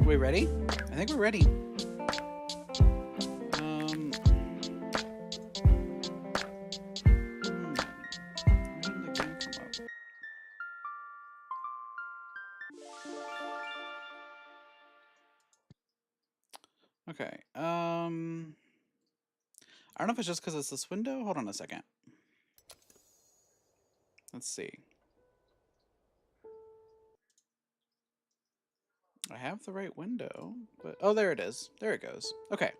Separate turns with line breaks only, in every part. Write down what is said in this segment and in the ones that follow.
We ready? I think we're ready. When did the game come up? Okay. I don't know if it's just because it's this window. Hold on a second. Let's see. I have the right window, but oh, there it is. There it goes. Okay.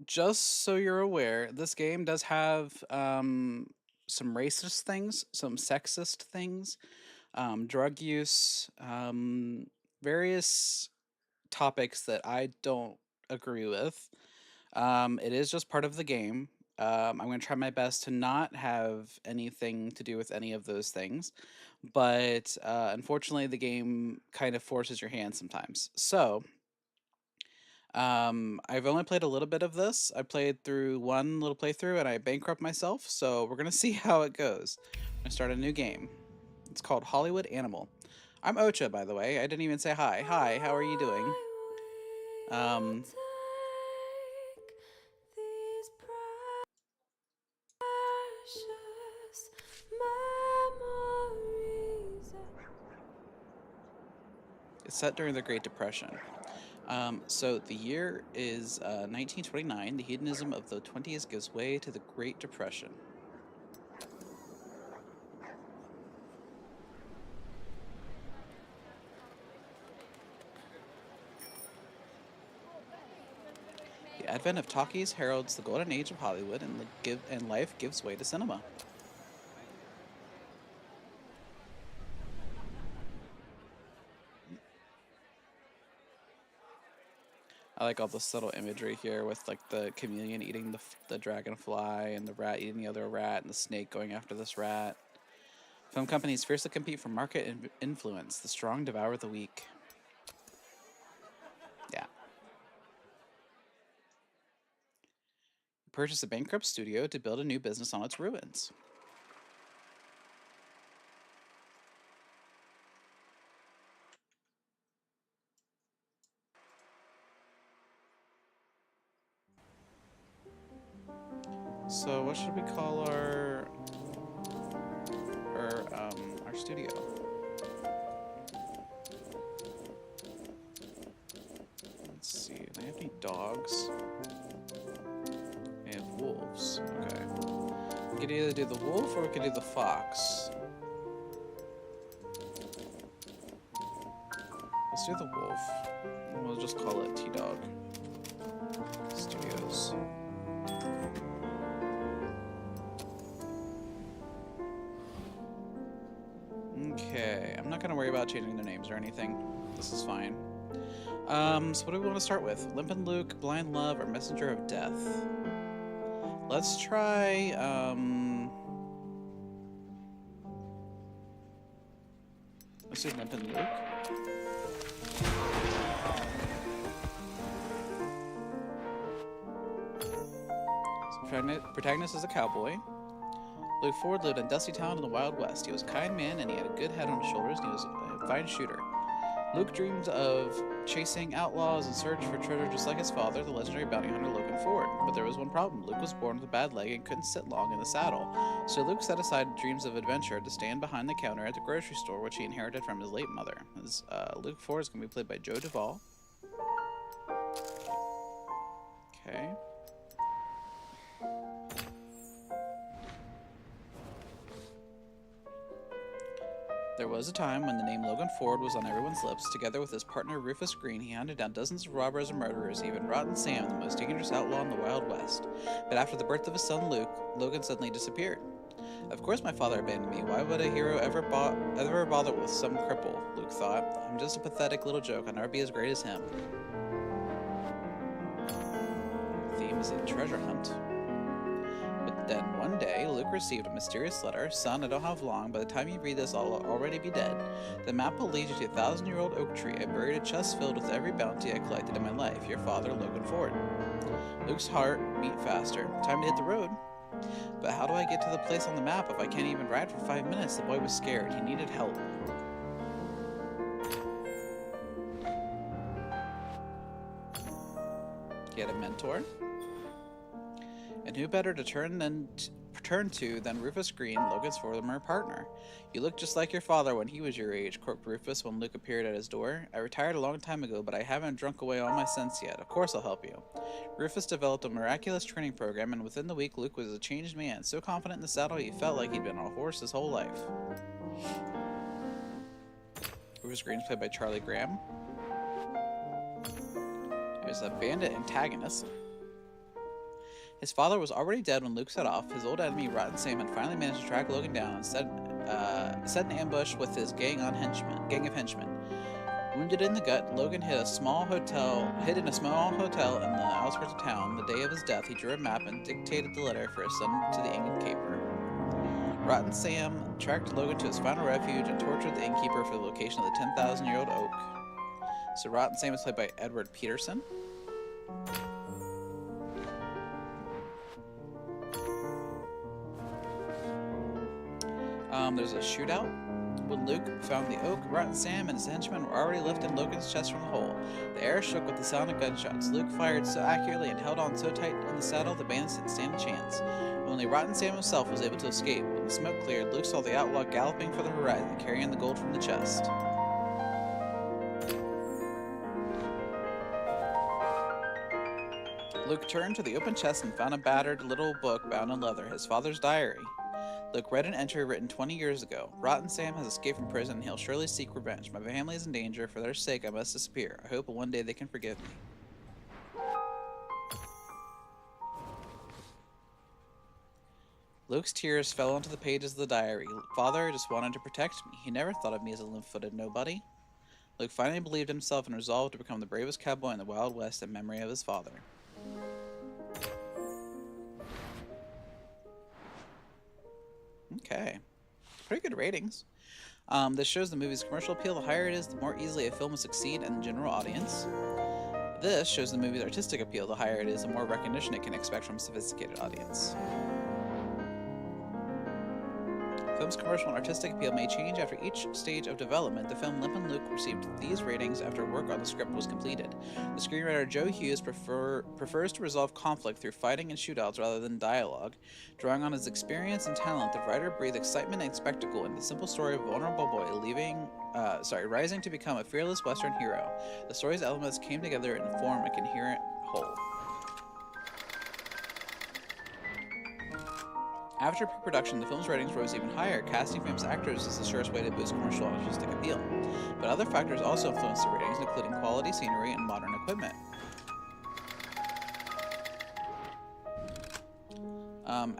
Just so you're aware, this game does have some racist things, some sexist things, drug use, various topics that I don't agree with. It is just part of the game. I'm going to try my best to not have anything to do with any of those things, but unfortunately, the game kind of forces your hand sometimes. So, I've only played a little bit of this. I played through one little playthrough and I bankrupt myself, so we're going to see how it goes. I'm going to start a new game. It's called Hollywood Animal. I'm Ocha, by the way. I didn't even say hi. Hi, how are you doing? Um, it's set during the Great Depression. So the year is 1929. The hedonism of the 20s gives way to the Great Depression. The advent of talkies heralds the golden age of Hollywood, and life gives way to cinema. I like all the subtle imagery here with like the chameleon eating the dragonfly and the rat eating the other rat and the snake going after this rat. Film companies fiercely compete for market influence. The strong devour the weak. Yeah. Purchase a bankrupt studio to build a new business on its ruins. So what should we call our studio? Let's see. Do they have any dogs? They have wolves. Okay. We could either do the wolf or we could do the fox. Let's do the wolf. And we'll just call it T-Dog Studios. Okay, I'm not gonna worry about changing their names or anything. This is fine. So what do we want to start with? Limp and Luke, Blind Love, or Messenger of Death? Let's try, let's do Limp and Luke. So protagonist is a cowboy. Luke Ford lived in Dusty Town in the Wild West. He was a kind man and he had a good head on his shoulders and he was a fine shooter. Luke dreamed of chasing outlaws and search for treasure just like his father, the legendary bounty hunter Logan Ford. But there was one problem. Luke was born with a bad leg and couldn't sit long in the saddle. So Luke set aside dreams of adventure to stand behind the counter at the grocery store, which he inherited from his late mother. Luke Ford is going to be played by Joe Duvall. Okay. There was a time when the name Logan Ford was on everyone's lips. Together with his partner Rufus Green, he hunted down dozens of robbers and murderers, even Rotten Sam, the most dangerous outlaw in the Wild West. But after the birth of his son Luke, Logan suddenly disappeared. Of course my father abandoned me. Why would a hero ever bother with some cripple? Luke thought. I'm just a pathetic little joke. I'll never be as great as him. The theme is a treasure hunt. But then one day, Luke received a mysterious letter. Son, I don't have long. By the time you read this, I'll already be dead. The map will lead you to a 1,000-year-old oak tree. I buried a chest filled with every bounty I collected in my life. Your father, Logan Ford. Luke's heart beat faster. Time to hit the road. But how do I get to the place on the map if I can't even ride for 5 minutes? The boy was scared. He needed help. get a mentor. And who better to turn to than Rufus Green, Logan's former partner. You look just like your father when he was your age, croaked Rufus when Luke appeared at his door. I retired a long time ago, but I haven't drunk away all my sense yet. Of course I'll help you. Rufus developed a miraculous training program, and within the week, Luke was a changed man, so confident in the saddle he felt like he'd been on a horse his whole life. Rufus Green is played by Charlie Graham. He was a bandit antagonist. His father was already dead when Luke set off. His old enemy, Rotten Sam, had finally managed to track Logan down and set an ambush with his gang of henchmen. Wounded in the gut, Logan hid in a small hotel in the outskirts of town. The day of his death, he drew a map and dictated the letter for his son to the innkeeper. Rotten Sam tracked Logan to his final refuge and tortured the innkeeper for the location of the 10,000-year-old oak. So Rotten Sam is played by Edward Peterson. There's a shootout. When Luke found the oak, Rotten Sam and his henchmen were already lifting Logan's chest from the hole. The air shook with the sound of gunshots. Luke fired so accurately and held on so tight in the saddle the bandits didn't stand a chance. Only Rotten Sam himself was able to escape. When the smoke cleared, Luke saw the outlaw galloping for the horizon, carrying the gold from the chest. Luke turned to the open chest and found a battered little book bound in leather, his father's diary. Luke read an entry written 20 years ago. Rotten Sam has escaped from prison and he'll surely seek revenge. My family is in danger. For their sake, I must disappear. I hope one day they can forgive me. Luke's tears fell onto the pages of the diary. Father just wanted to protect me. He never thought of me as a limp-footed nobody. Luke finally believed himself and resolved to become the bravest cowboy in the Wild West in memory of his father. Okay. Pretty good ratings. This shows the movie's commercial appeal. The higher it is, the more easily a film will succeed in the general audience. This shows the movie's artistic appeal. The higher it is, the more recognition it can expect from a sophisticated audience. Film's commercial and artistic appeal may change after each stage of development. The film Limp and Luke received these ratings after work on the script was completed. The screenwriter Joe Hughes prefers to resolve conflict through fighting and shootouts rather than dialogue. Drawing on his experience and talent, the writer breathed excitement and spectacle in the simple story of a vulnerable boy rising to become a fearless Western hero. The story's elements came together and formed a coherent whole. After pre-production, the film's ratings rose even higher. Casting famous actors is the surest way to boost commercial and artistic appeal. But other factors also influenced the ratings, including quality scenery and modern equipment.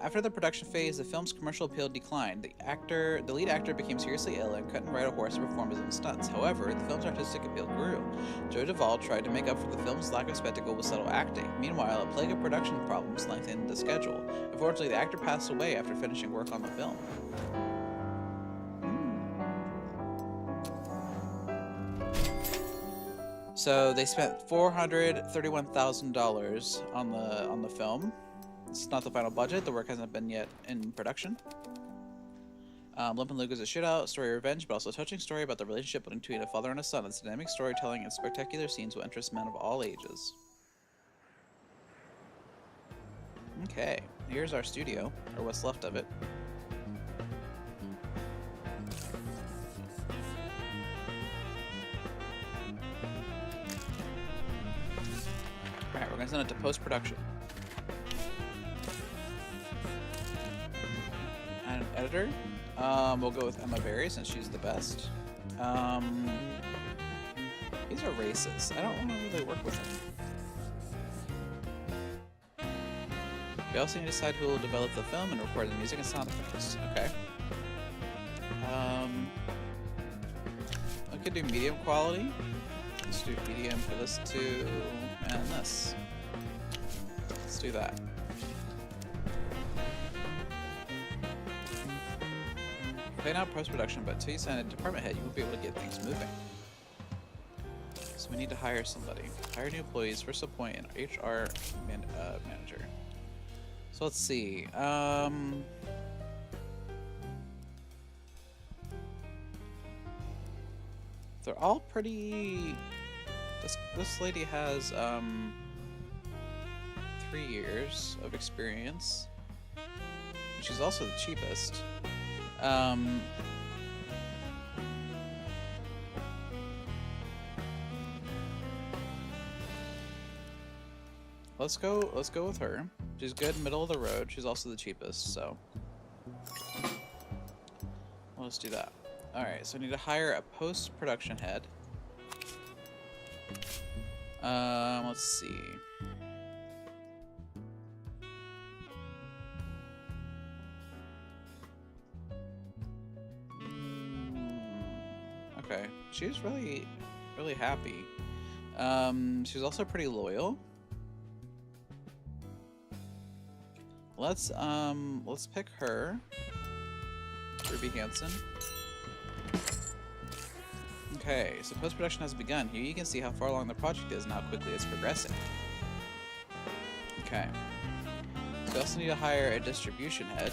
After the production phase, the film's commercial appeal declined. The lead actor became seriously ill and couldn't ride a horse to perform his own stunts. However, the film's artistic appeal grew. Joe Duvall tried to make up for the film's lack of spectacle with subtle acting. Meanwhile, a plague of production problems lengthened the schedule. Unfortunately, the actor passed away after finishing work on the film. So they spent $431,000 on the film. It's not the final budget. The work hasn't been yet in production. Limp and Luke is a shootout, story of revenge, but also a touching story about the relationship between a father and a son. It's dynamic storytelling and spectacular scenes will interest men of all ages. Okay, here's our studio, or what's left of it. Alright, we're gonna send it to post-production. And an editor, we'll go with Emma Berry since she's the best. These are racist. I don't want to really work with them. We also need to decide who will develop the film and record the music and sound effects. Okay. I could do medium quality. Let's do medium for this too, and this. Let's do that. Plan out post-production, but until you sign a department head, you won't be able to get things moving. So we need to hire somebody. Hire new employees. First appoint an HR manager. So let's see. They're all pretty. This lady has 3 years of experience. She's also the cheapest. Let's go with her. She's good, middle of the road. She's also the cheapest, so let's do that. Alright, so I need to hire a post-production head. Let's see. Okay, she's really happy. She's also pretty loyal. Let's pick her. Ruby Hansen. Okay, so post-production has begun. Here you can see how far along the project is and how quickly it's progressing. Okay. So we also need to hire a distribution head.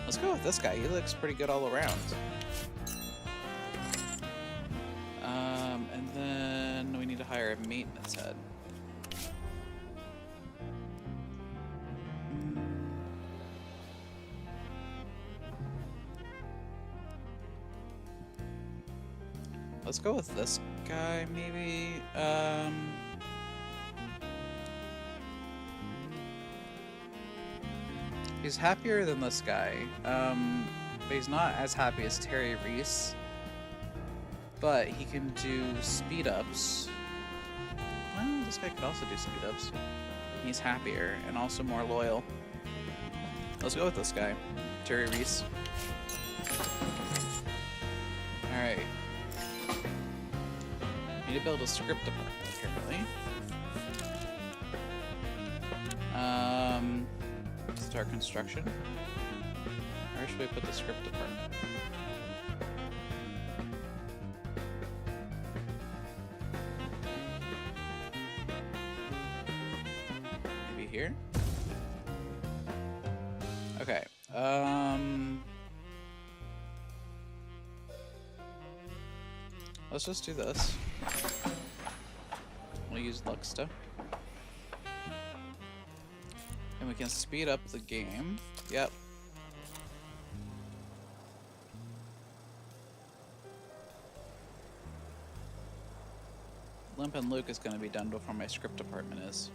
Let's go with this guy. He looks pretty good all around. And then we need to hire a maintenance head. Let's go with this guy, maybe. He's happier than this guy, but he's not as happy as Terry Reese. But he can do speed ups. Well, this guy could also do speed ups. He's happier and also more loyal. Let's go with this guy, Terry Reese. All right. Need to build a script department, apparently. Start construction. Where should we put the script department? Maybe here? Okay. Let's just do this. We'll use Luxta. And we can speed up the game. Yep. Limp and Luke is going to be done before my script department is.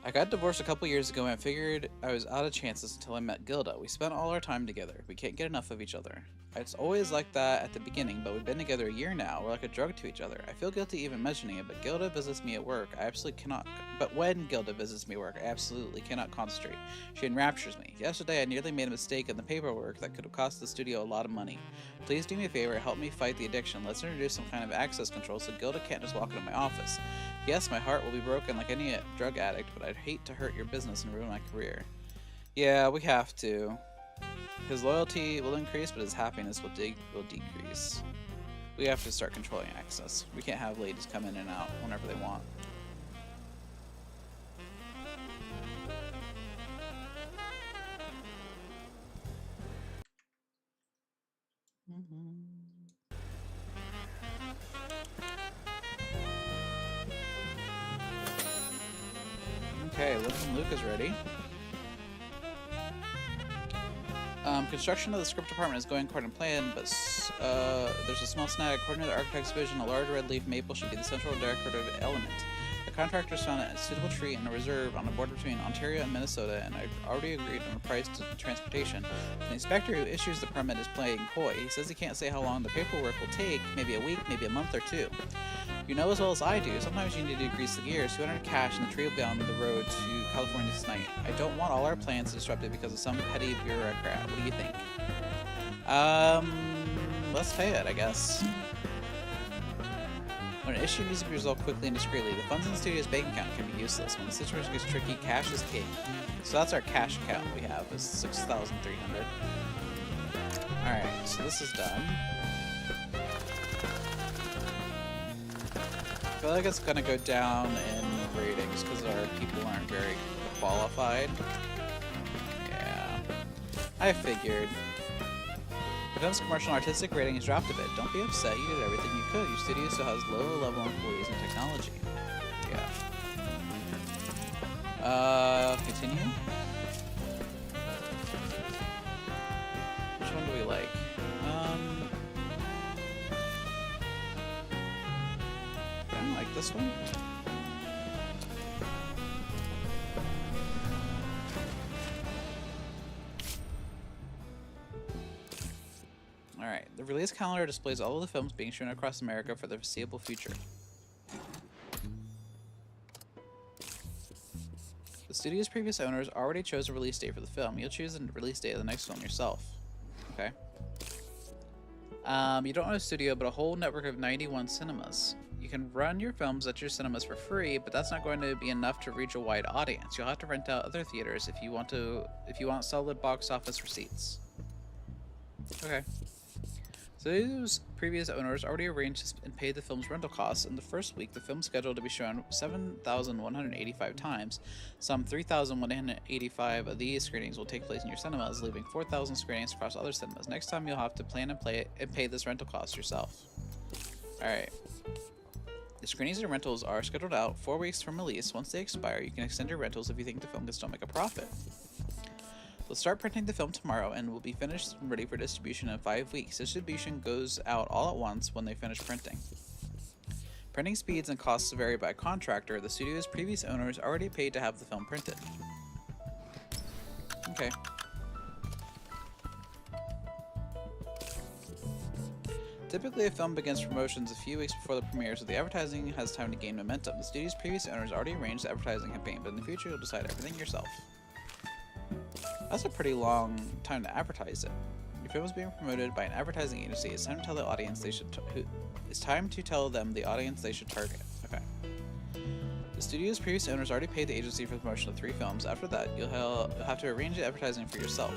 I got divorced a couple years ago and I figured I was out of chances until I met Gilda. We spent all our time together. We can't get enough of each other. It's always like that at the beginning, but we've been together a year now. We're like a drug to each other. I feel guilty even mentioning it, but Gilda visits me at work. I absolutely cannot. But when Gilda visits me at work, I absolutely cannot concentrate. She enraptures me. Yesterday, I nearly made a mistake in the paperwork that could have cost the studio a lot of money. Please do me a favor, help me fight the addiction. Let's introduce some kind of access control so Gilda can't just walk into my office. Yes, my heart will be broken like any drug addict, but I'd hate to hurt your business and ruin my career. Yeah, we have to. His loyalty will increase, but his happiness will decrease. We have to start controlling access. We can't have ladies come in and out whenever they want. Okay, Luke is ready. Construction of the script department is going according to plan, but there's a small snag. According to the architect's vision, a large red leaf maple should be the central decorative element. The contractors found a suitable tree in a reserve on the border between Ontario and Minnesota, and I've already agreed on a price to transportation. The inspector who issues the permit is playing coy. He says he can't say how long the paperwork will take, maybe a week, maybe a month or two. You know as well as I do, sometimes you need to grease the gears. 200 cash and the tree will be on the road to California tonight. I don't want all our plans disrupted because of some petty bureaucrat. What do you think? Let's pay it, I guess. When an issue needs to be resolved quickly and discreetly, the funds in the studio's bank account can be useless. When the situation gets tricky, cash is king. So that's our cash account we have, is 6,300. Alright, so this is done. I feel like it's gonna go down in ratings because our people aren't very qualified. Yeah, I figured. The film's commercial and artistic rating is dropped a bit. Don't be upset, you did everything you could. Your studio still has low-level employees and technology. Yeah. Continue? Which one do we like? I don't like this one. Alright, the release calendar displays all of the films being shown across America for the foreseeable future. The studio's previous owners already chose a release date for the film. You'll choose the release date of the next film yourself. Okay. You don't own a studio, but a whole network of 91 cinemas. You can run your films at your cinemas for free, but that's not going to be enough to reach a wide audience. You'll have to rent out other theaters if you want solid box office receipts. Okay. So those previous owners already arranged and paid the film's rental costs. In the first week, the film's scheduled to be shown 7,185 times. Some 3,185 of these screenings will take place in your cinemas, leaving 4,000 screenings across other cinemas. Next time, you'll have to plan and pay this rental cost yourself. Alright. The screenings and rentals are scheduled out 4 weeks from release. Once they expire, you can extend your rentals if you think the film can still make a profit. We'll start printing the film tomorrow and will be finished and ready for distribution in 5 weeks. Distribution goes out all at once when they finish printing. Printing speeds and costs vary by contractor. The studio's previous owners already paid to have the film printed. Okay. Typically, a film begins promotions a few weeks before the premiere, so the advertising has time to gain momentum. The studio's previous owners already arranged the advertising campaign, but in the future, you'll decide everything yourself. That's a pretty long time to advertise it. Your film is being promoted by an advertising agency. It's time to tell the audience they should. It's time to tell them the audience they should target. Okay. The studio's previous owners already paid the agency for the promotion of 3 films. After that, you'll have to arrange the advertising for yourself.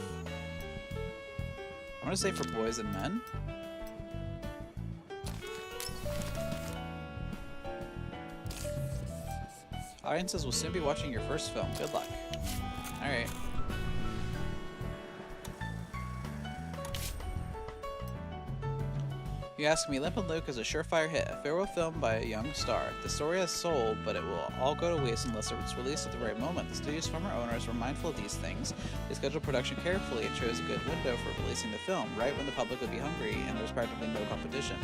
I'm gonna say for boys and men. Audiences will soon be watching your first film. Good luck. All right. You ask me, Limp and Luke is a surefire hit, a farewell film by a young star. The story has soul, but it will all go to waste unless it's released at the right moment. The studio's former owners were mindful of these things. They scheduled production carefully and chose a good window for releasing the film, right when the public would be hungry and there was practically no competition.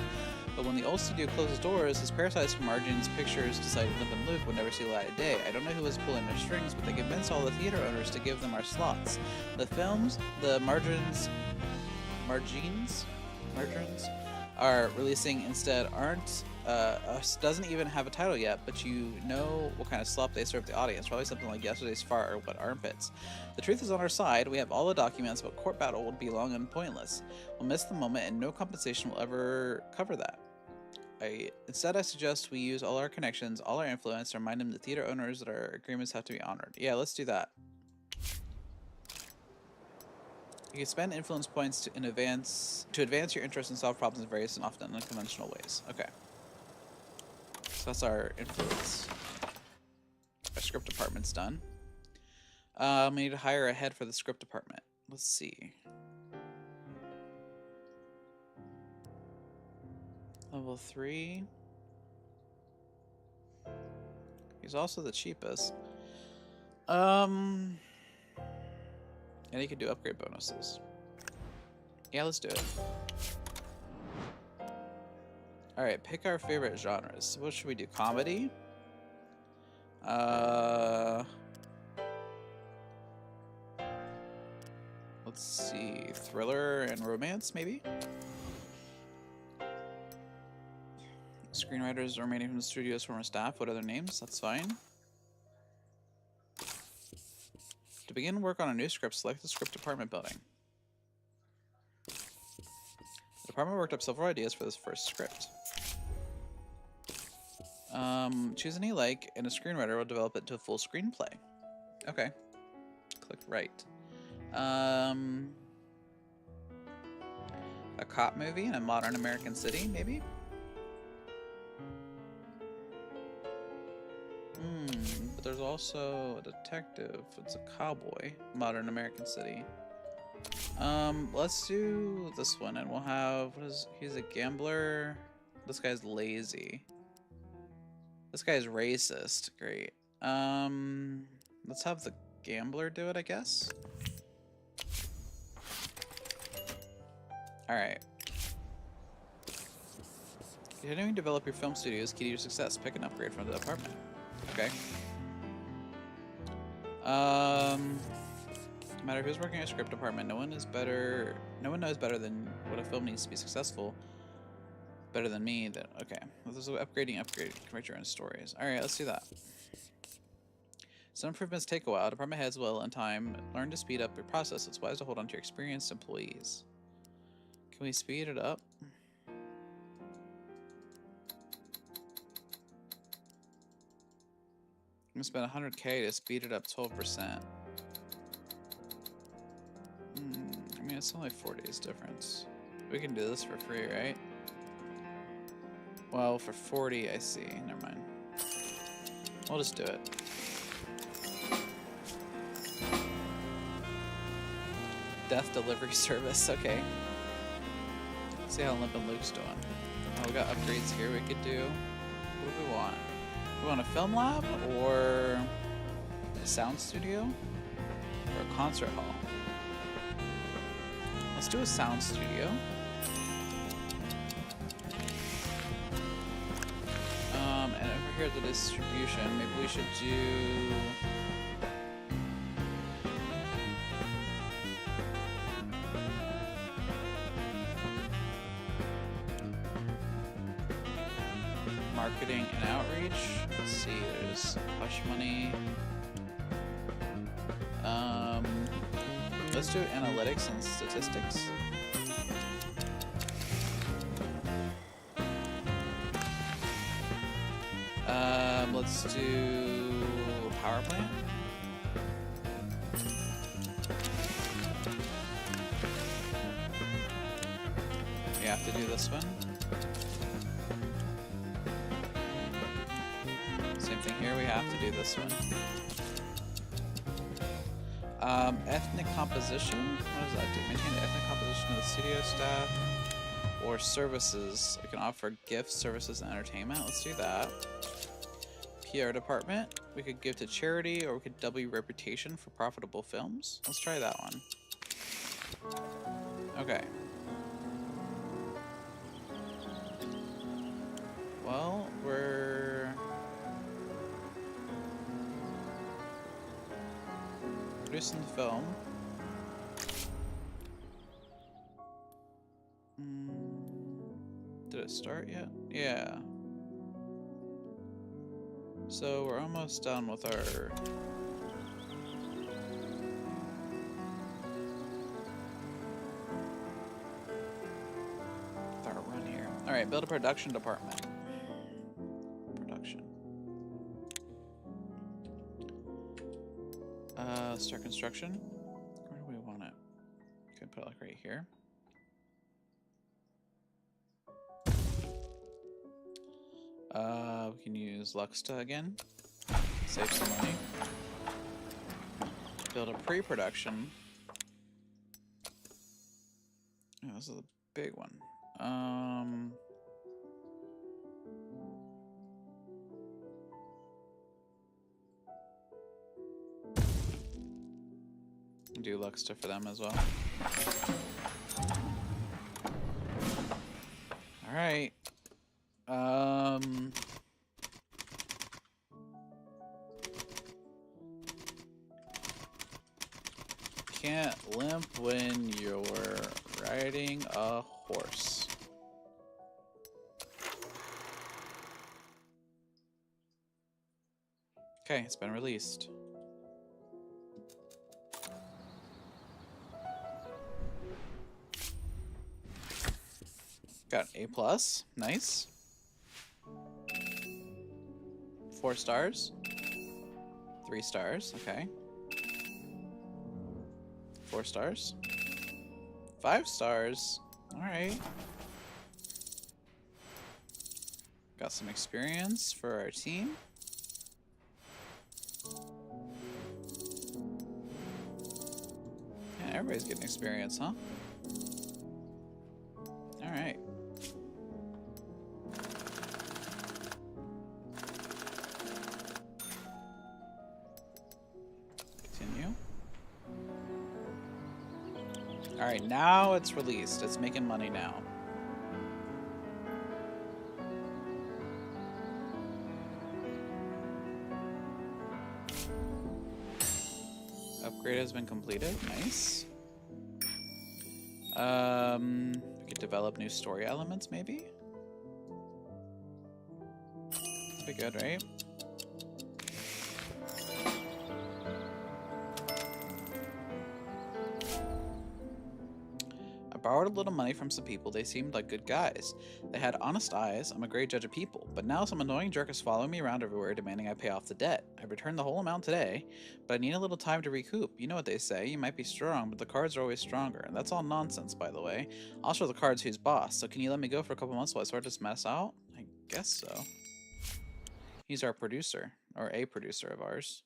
But when the old studio closed its doors, his parasites from Margins Pictures decided Limp and Luke would never see the light of day. I don't know who was pulling their strings, but they convinced all the theater owners to give them our slots. The films, the Margins are releasing instead aren't doesn't even have a title yet, but you know what kind of slop they serve the audience. Probably something like Yesterday's Fart or Wet Armpits. The truth is on our side. We have all the documents, but court battle would be long and pointless. We'll miss the moment, and no compensation will ever cover that. Instead, I suggest we use all our connections, all our influence, to remind them the theater owners that our agreements have to be honored. Yeah, let's do that. You can spend influence points to advance your interest and solve problems in various and often unconventional ways. Okay. So that's our influence. Our script department's done. We need to hire a head for the script department. Let's see. Level 3. He's also the cheapest. And he can do upgrade bonuses. Yeah, let's do it. Alright, pick our favorite genres. What should we do? Comedy? Let's see. Thriller and romance, maybe? Screenwriters remaining from the studio's former staff. What other names? That's fine. To begin work on a new script, select the script department building. The department worked up several ideas for this first script. Choose any you like, and a screenwriter will develop it to a full screenplay. Okay. Click right. A cop movie in a modern American city, maybe? But there's also a detective. It's a cowboy. Modern American City. Let's do this one, and we'll have he's a gambler. This guy's lazy. This guy's racist. Great. Let's have the gambler do it, I guess. All right. Continuing to develop your film studio is key to your success. Pick an upgrade from the department. Okay. No matter who's working in a script department, no one knows better than what a film needs to be successful. Better than me. Okay. This is upgrade. Write your own stories. All right, let's do that. Some improvements take a while. Department heads will, in time, learn to speed up your process. It's wise to hold on to your experienced employees. Can we speed it up? I'm gonna spend 100K to speed it up 12%. I mean, it's only 4 days difference. We can do this for free, right? Well, for 40, I see. Never mind. We'll just do it. Death delivery service, okay. Let's see how Limp and Luke's doing. Oh, we got upgrades here we could do. What do we want? We want a film lab or a sound studio or a concert hall? Let's do a sound studio. And over here at the distribution, maybe we should do marketing and outreach. Let's see, there's hush money. Let's do analytics and statistics. Let's do power plant. We have to do this one. Same thing here, we have to do this one. Ethnic composition. What does that do? Maintain the ethnic composition of the studio staff or services. We can offer gifts, services, and entertainment. Let's do that. PR department. We could give to charity, or we could double your reputation for profitable films. Let's try that one. Okay. Well, we're producing the film. Did it start yet? Yeah. So we're almost done with our run here. All right, build a production department. Production. Start construction. Where do we want it? Can put it like right here. We can use Luxta again. Save some money. Build a pre-production. Oh, this is a big one. Do Luxta for them as well. All right. Can't limp when you're riding a horse. Okay, it's been released. Got an A+, nice. 4 stars. 3 stars, okay. 4 stars. 5 stars, alright. Got some experience for our team. Everybody's getting experience, huh? Alright. Continue. Alright, now it's released. It's making money now. Upgrade has been completed. Nice. We could develop new story elements, maybe? That'd be good, right? I borrowed a little money from some people. They seemed like good guys. They had honest eyes. I'm a great judge of people. But now some annoying jerk is following me around everywhere, demanding I pay off the debt. I returned the whole amount today, but I need a little time to recoup. You know what they say. You might be strong, but the cards are always stronger. And that's all nonsense, by the way. I'll show the cards who's boss. So can you let me go for a couple months while I sort this mess out? I guess so. He's our producer. Or a producer of ours.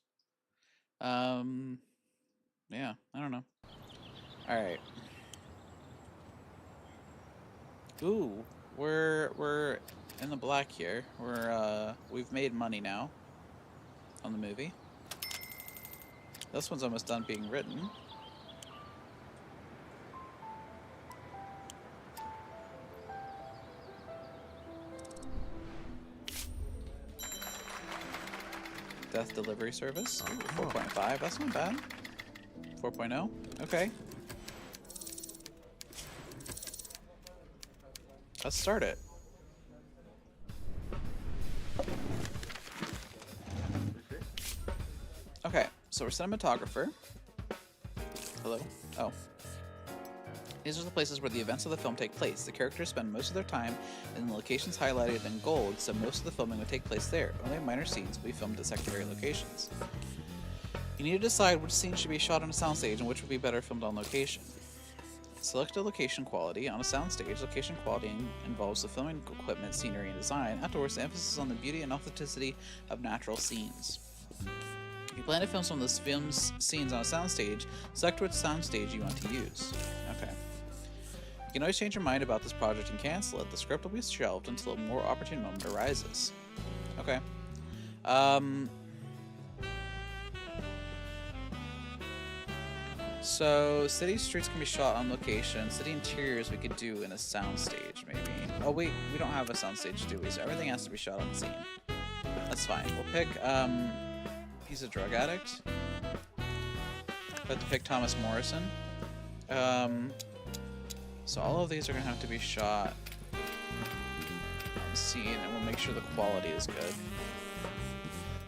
Yeah, I don't know. Alright. Ooh, we're in the black here. We've made money now on the movie. This one's almost done being written. Death delivery service. Ooh, 4.5. That's not bad. 4.0. Okay. Let's start it. Okay, so we're cinematographer. Hello? Oh. These are the places where the events of the film take place. The characters spend most of their time in the locations highlighted in gold, so most of the filming would take place there. Only minor scenes will be filmed at secondary locations. You need to decide which scenes should be shot on a soundstage and which would be better filmed on location. Select a location quality. On a soundstage, location quality involves the filming equipment, scenery, and design. Outdoors, the emphasis is on the beauty and authenticity of natural scenes. If you plan to film some of the film's scenes on a soundstage, select which soundstage you want to use. Okay. You can always change your mind about this project and cancel it. The script will be shelved until a more opportune moment arises. Okay. So, city streets can be shot on location. City interiors we could do in a soundstage, maybe. Oh, wait, we don't have a soundstage, do we? So everything has to be shot on scene. That's fine. We'll pick, he's a drug addict. We have to pick Thomas Morrison. So all of these are going to have to be shot on scene, and we'll make sure the quality is good.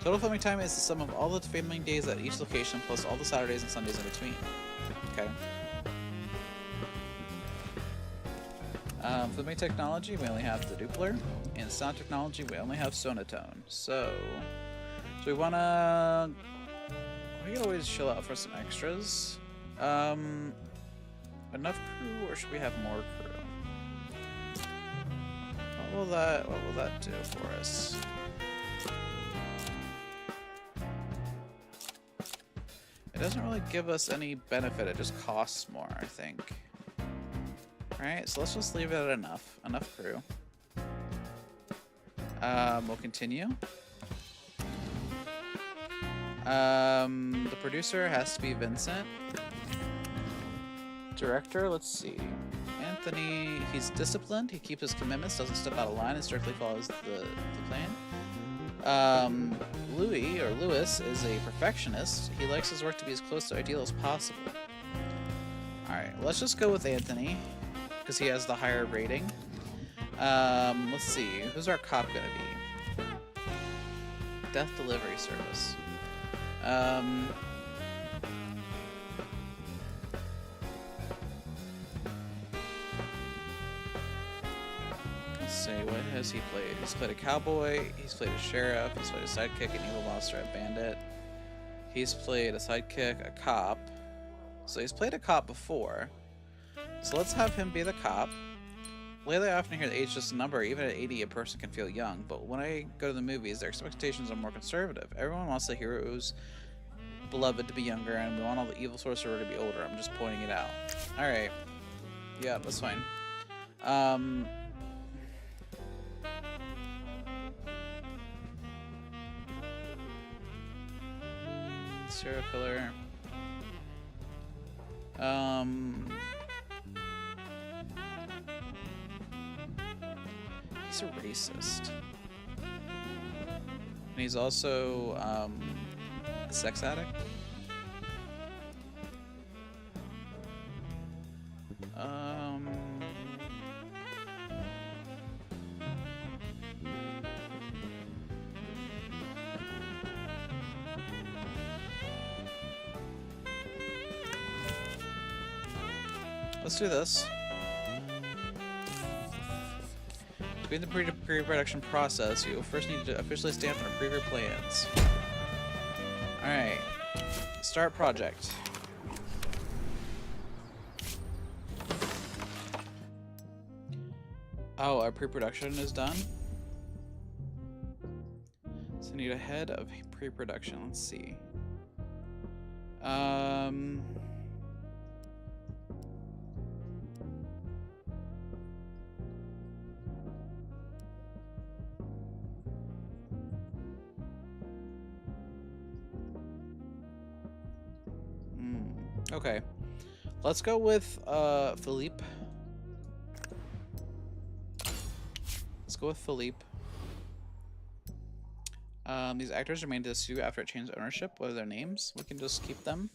Total filming time is the sum of all the filming days at each location, plus all the Saturdays and Sundays in between. Okay. Filming technology, we only have the Doppler. And sound technology, we only have Sonotone. So we wanna... We can always chill out for some extras. Enough crew, or should we have more crew? What will that do for us? It doesn't really give us any benefit, it just costs more, I think. Alright, so let's just leave it at enough. Enough crew. We'll continue. The producer has to be Vincent. Director, let's see. Anthony, he's disciplined, he keeps his commitments, doesn't step out of line, and strictly follows the plan. Louis is a perfectionist. He likes his work to be as close to ideal as possible. Alright, let's just go with Anthony, because he has the higher rating. Let's see, who's our cop gonna be? Death delivery service. Let's see, what has he played? He's played a cowboy, he's played a sheriff, he's played a sidekick, an evil monster, a bandit. He's played a sidekick, a cop. So he's played a cop before. So let's have him be the cop. Lately, I often hear that age is just a number. Even at 80, a person can feel young. But when I go to the movies, their expectations are more conservative. Everyone wants the heroes beloved to be younger, and we want all the evil sorcerer to be older. I'm just pointing it out. All right. Yeah, that's fine. Serial killer. He's a racist. And he's also a sex addict. Let's do this. To begin the pre-production process, you will first need to officially stamp and approve your plans. Alright. Start project. Oh, our pre-production is done? So I need a head of pre-production. Let's see. Okay. Let's go with Philippe. Let's go with Philippe. These actors remained to sue after it changed ownership. What are their names? We can just keep them.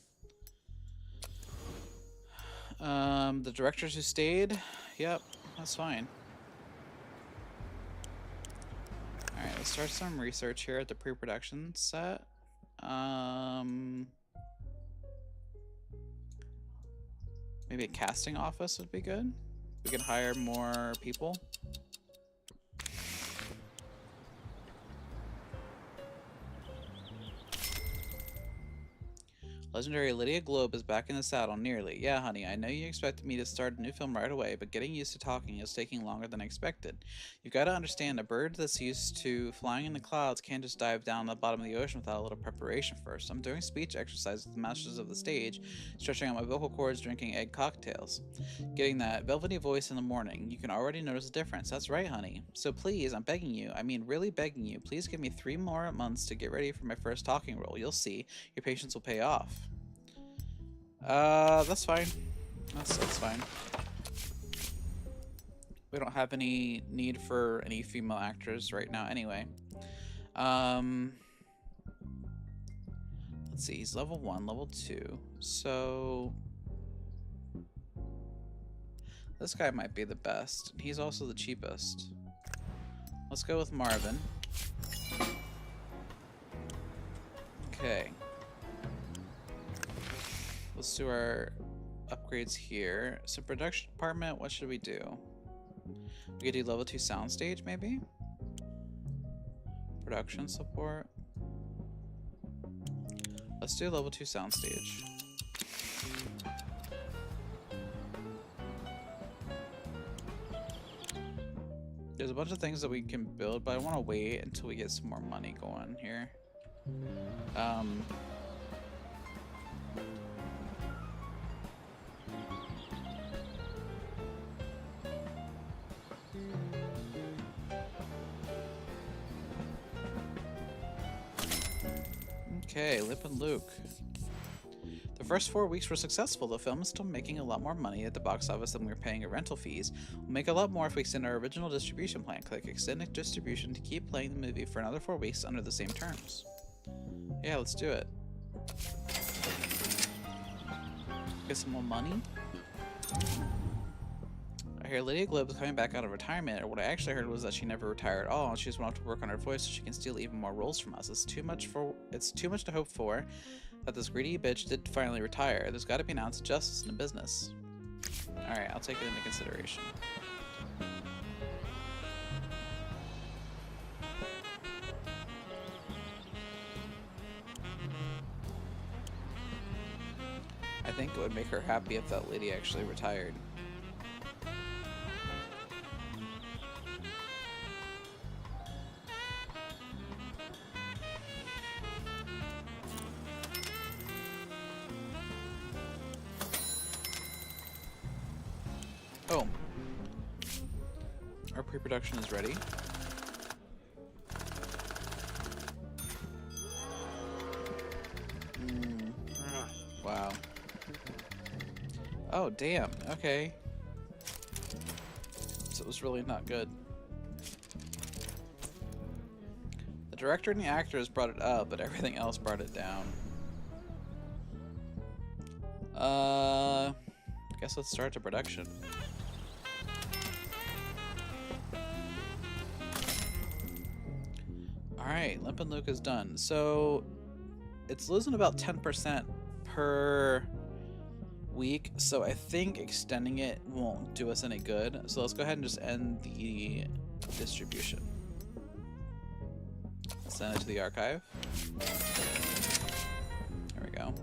The directors who stayed. Yep, that's fine. Alright, let's start some research here at the pre-production set. Maybe a casting office would be good. We could hire more people. Legendary Lydia Globe is back in the saddle, nearly. Yeah, honey, I know you expected me to start a new film right away, but getting used to talking is taking longer than expected. You've got to understand, a bird that's used to flying in the clouds can't just dive down the bottom of the ocean without a little preparation first. I'm doing speech exercises with the masters of the stage, stretching out my vocal cords, drinking egg cocktails. Getting that velvety voice in the morning. You can already notice a difference. That's right, honey. So please, I'm begging you, I mean really begging you, please give me 3 more months to get ready for my first talking role. You'll see. Your patience will pay off. That's fine. That's fine. We don't have any need for any female actors right now anyway. Let's see, he's level 1, level 2. So this guy might be the best. He's also the cheapest. Let's go with Marvin. Okay. Let's do our upgrades here. So production department, what should we do? We could do level 2 soundstage maybe? Production support. Let's do level 2 soundstage. There's a bunch of things that we can build, but I want to wait until we get some more money going here. Okay, Lip and Luke. The first 4 weeks were successful. The film is still making a lot more money at the box office than we were paying in rental fees. We'll make a lot more if we extend our original distribution plan. Click Extend Distribution to keep playing the movie for another 4 weeks under the same terms. Yeah, let's do it. Get some more money. I hear Lydia Globe is coming back out of retirement, or what I actually heard was that she never retired at all, and she just went off to work on her voice so she can steal even more roles from us. It's too much to hope for that this greedy bitch did finally retire. There's got to be an ounce of justice in the business. Alright, I'll take it into consideration. I think it would make her happy if that lady actually retired. Pre-production is ready. Wow. Oh, damn. Okay. So it was really not good. The director and the actors brought it up, but everything else brought it down. Guess let's start the production. Alright, Limp and Luke is done. So it's losing about 10% per week, so I think extending it won't do us any good. So let's go ahead and just end the distribution. Send it to the archive. There we go.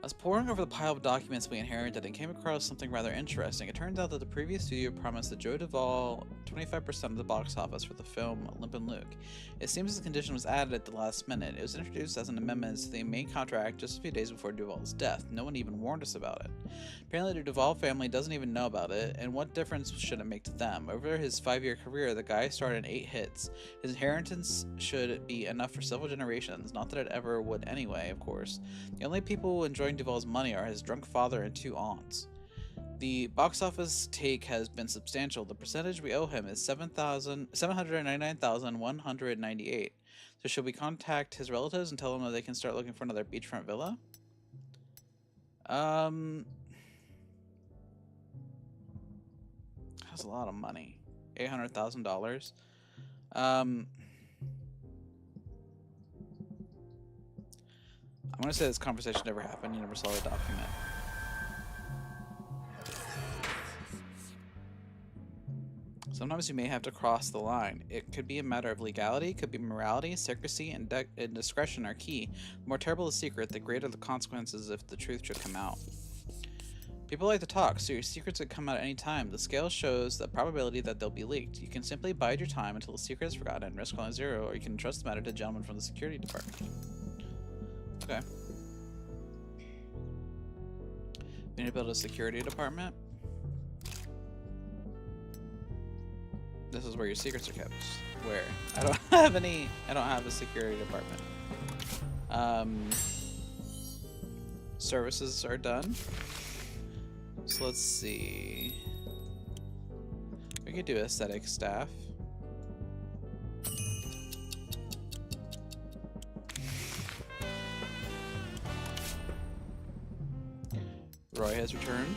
I was poring over the pile of documents we inherited and came across something rather interesting. It turns out that the previous studio promised that Joe Duvall 25% of the box office for the film Limp and Luke. It seems the condition was added at the last minute. It was introduced as an amendment to the main contract just a few days before Duvall's death. No one even warned us about it. Apparently the Duvall family doesn't even know about it, and what difference should it make to them? Over his 5-year career, the guy starred in 8 hits. His inheritance should be enough for several generations, not that it ever would anyway, of course. The only people enjoying Duvall's money are his drunk father and 2 aunts. The box office take has been substantial. The percentage we owe him is 799,198. So should we contact his relatives and tell them that they can start looking for another beachfront villa? That's a lot of money. $800,000. I'm gonna say this conversation never happened. You never saw the document. Sometimes you may have to cross the line. It could be a matter of legality, could be morality, secrecy, and discretion are key. The more terrible the secret, the greater the consequences if the truth should come out. People like to talk, so your secrets could come out at any time. The scale shows the probability that they'll be leaked. You can simply bide your time until the secret is forgotten and risk calling 0, or you can entrust the matter to a gentleman from the security department. Okay. We need to build a security department. This is where your secrets are kept. Where? I don't have any. I don't have a security department. Services are done. So let's see. We could do aesthetic staff. Roy has returned.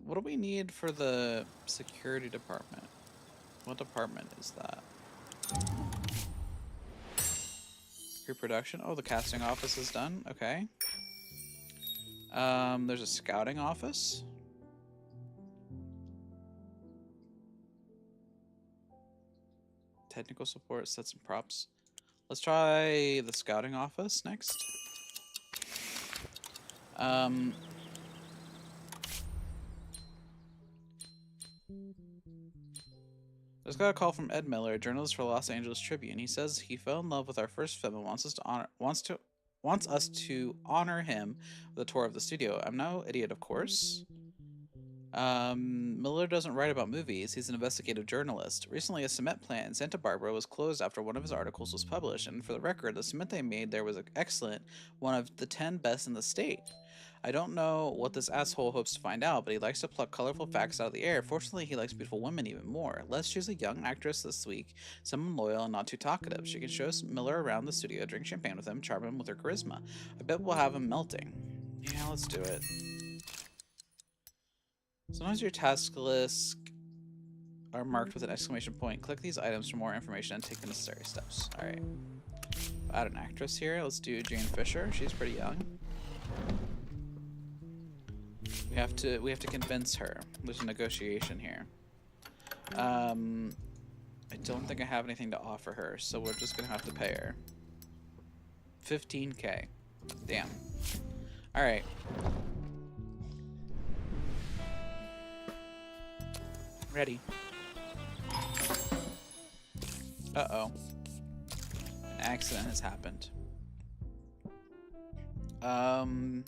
What do we need for the security department? What department is that? Pre-production. Oh, the casting office is done. Okay. There's a scouting office. Technical support, sets and props. Let's try the scouting office next. Just got a call from Ed Miller, a journalist for Los Angeles Tribune. He says he fell in love with our first film and wants us to honor him with a tour of the studio. I'm no idiot, of course. Miller doesn't write about movies. He's an investigative journalist. Recently, a cement plant in Santa Barbara was closed after one of his articles was published, and for the record, the cement they made there was excellent, one of the 10 best in the state. I don't know what this asshole hopes to find out, but he likes to pluck colorful facts out of the air. Fortunately, he likes beautiful women even more. Let's choose a young actress this week, someone loyal and not too talkative. She can show Miller around the studio, drink champagne with him, charm him with her charisma. I bet we'll have him melting. Yeah, let's do it. Sometimes your task lists are marked with an exclamation point. Click these items for more information and take the necessary steps. Alright. Add an actress here. Let's do Jane Fisher. She's pretty young. We have to convince her. There's a negotiation here. I don't think I have anything to offer her, so we're just gonna have to pay her. 15K. Damn. Alright. Ready. Uh-oh. An accident has happened. Um,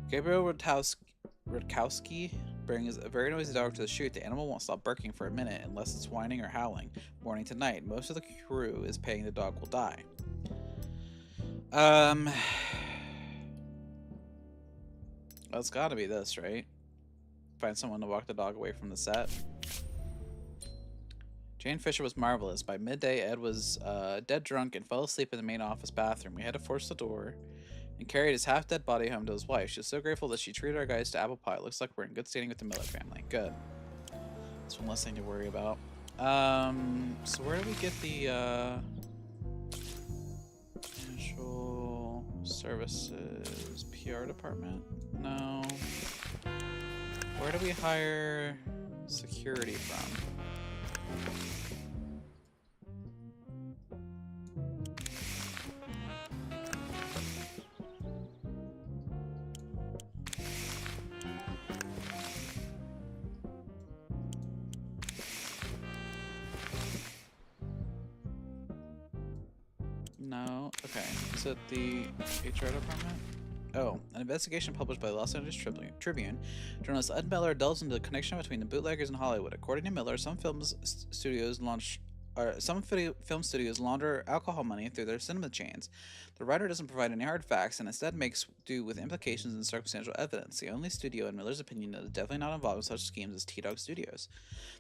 Gabriel Rutkowski brings a very noisy dog to the chute. The animal won't stop barking for a minute unless it's whining or howling, morning to night. Most of the crew is paying the dog will die. Well, it's gotta be this, right? Find someone to walk the dog away from the set. Jane Fisher was marvelous. By midday, Ed was dead drunk and fell asleep in the main office bathroom. We had to force the door and carried his half-dead body home to his wife. She was so grateful that she treated our guys to apple pie. It looks like we're in good standing with the Miller family. Good. That's one less thing to worry about. So where do we get the financial services PR department? No. Where do we hire security from? No. Okay. Is it the HR department? Oh, an investigation published by the Los Angeles Tribune. Journalist Ed Miller delves into the connection between the bootleggers and Hollywood. According to Miller, some film studios launder alcohol money through their cinema chains. The writer doesn't provide any hard facts and instead makes do with implications and circumstantial evidence. The only studio, in Miller's opinion, that is definitely not involved in such schemes is T-Dog Studios.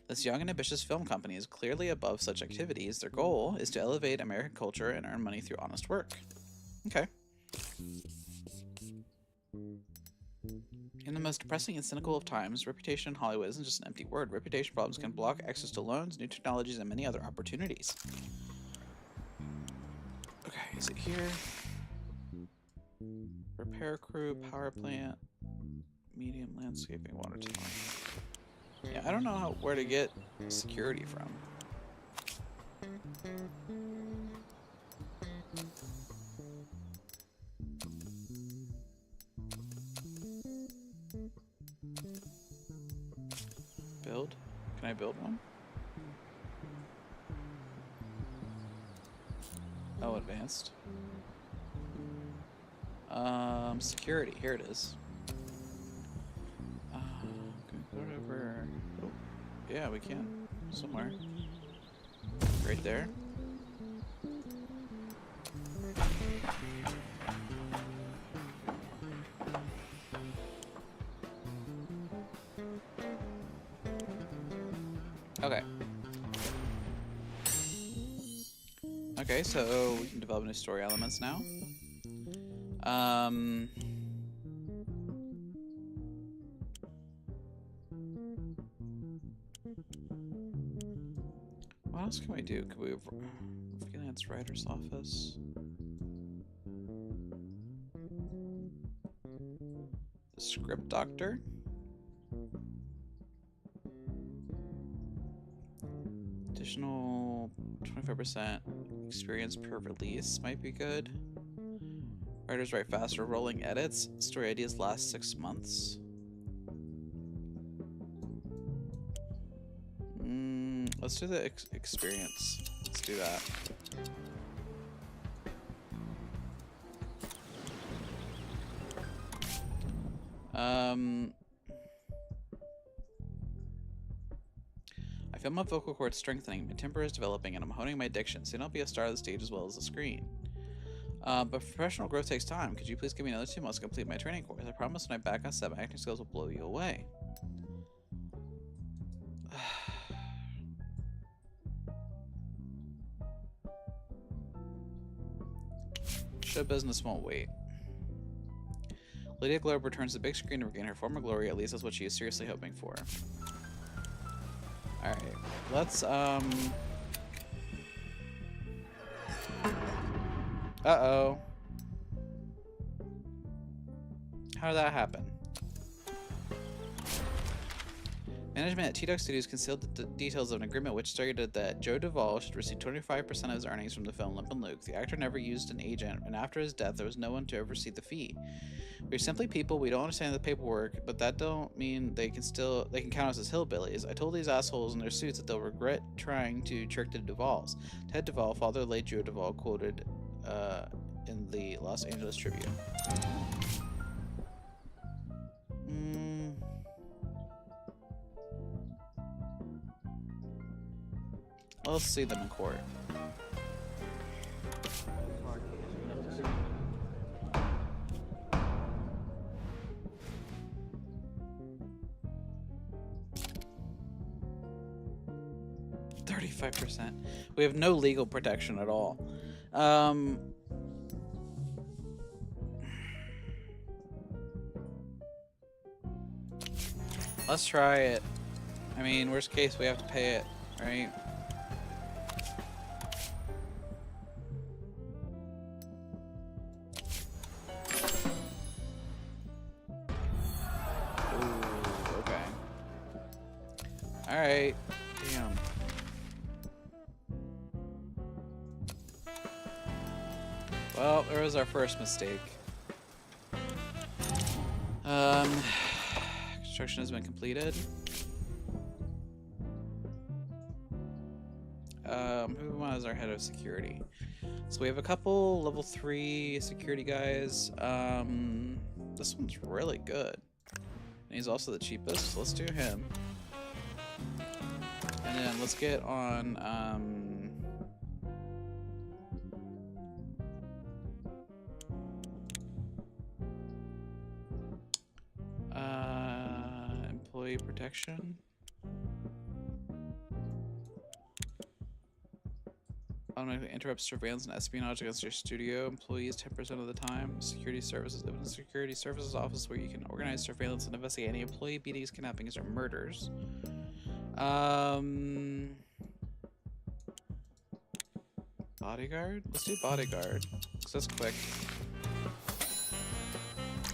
This young and ambitious film company is clearly above such activities. Their goal is to elevate American culture and earn money through honest work. Okay. In the most depressing and cynical of times, reputation in Hollywood isn't just an empty word. Reputation problems can block access to loans, new technologies, and many other opportunities. Okay, is it here? Repair crew, power plant, medium landscaping, water tower. Yeah, I don't know where to get security from. Build? Can I build one? Oh, advanced. Security. Here it is. Whatever. Oh, yeah, we can. Somewhere. Right there. Okay. Okay, so we can develop new story elements now. What else can we do? Could we freelance writer's office? The script doctor? Additional 25% experience per release might be good. Writers write faster, rolling edits. Story ideas last 6 months. Let's do the experience. Let's do that. I feel my vocal cords strengthening, my temper is developing, and I'm honing my diction. Soon I'll be a star of the stage as well as the screen. But professional growth takes time. Could you please give me another 2 months to complete my training course? I promise when I'm back on set, my acting skills will blow you away. Show business won't wait. Lydia Globe returns to the big screen to regain her former glory. At least that's what she is seriously hoping for. Alright, let's, Uh-oh. How did that happen? Management at T-Dog Studios concealed the details of an agreement which stated that Joe Duvall should receive 25% of his earnings from the film Limp and Luke. The actor never used an agent, and after his death, there was no one to oversee the fee. We're simply people, we don't understand the paperwork, but that don't mean they can count us as hillbillies. I told these assholes in their suits that they'll regret trying to trick the Duvalls. Ted Duvall, father of late Joe Duvall, quoted, in the Los Angeles Tribune. Let's see them in court. %. We have no legal protection at all. Let's try it. I mean, worst case, we have to pay it, right? Ooh, okay. Alright. Damn. Well, there was our first mistake. Construction has been completed. Who was our head of security? So we have a couple level 3 security guys. This one's really good. And he's also the cheapest, so let's do him. And then let's get on, employee protection. Automatically interrupts surveillance and espionage against your studio employees 10% of the time. Security services. Open the security services office where you can organize surveillance and investigate any employee beatings, kidnappings, or murders. Bodyguard? Let's do bodyguard, because that's quick.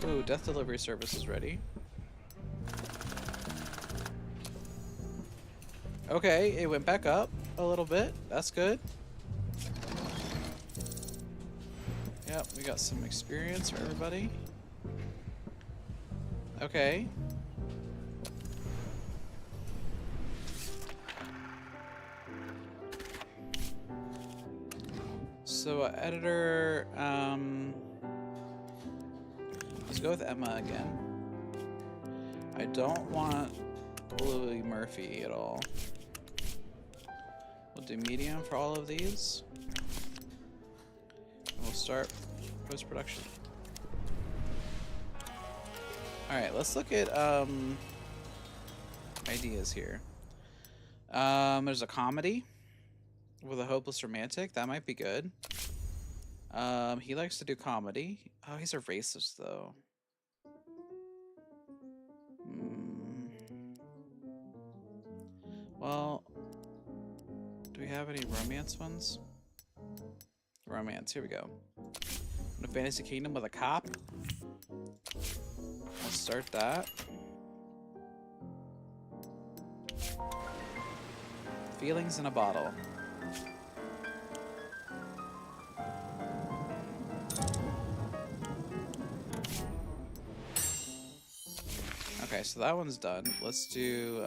Ooh, death delivery service is ready. Okay, it went back up a little bit. That's good. Yep, we got some experience for everybody. Okay. So, editor, let's go with Emma again. I don't want Louis Murphy at all. We'll do medium for all of these. We'll start post-production. Alright, let's look at ideas here. There's a comedy with a hopeless romantic. That might be good. He likes to do comedy. Oh, he's a racist though. Well, do we have any romance ones? Romance, here we go. In a fantasy kingdom with a cop. Let's start that. Feelings in a bottle. Okay, so that one's done. Let's do,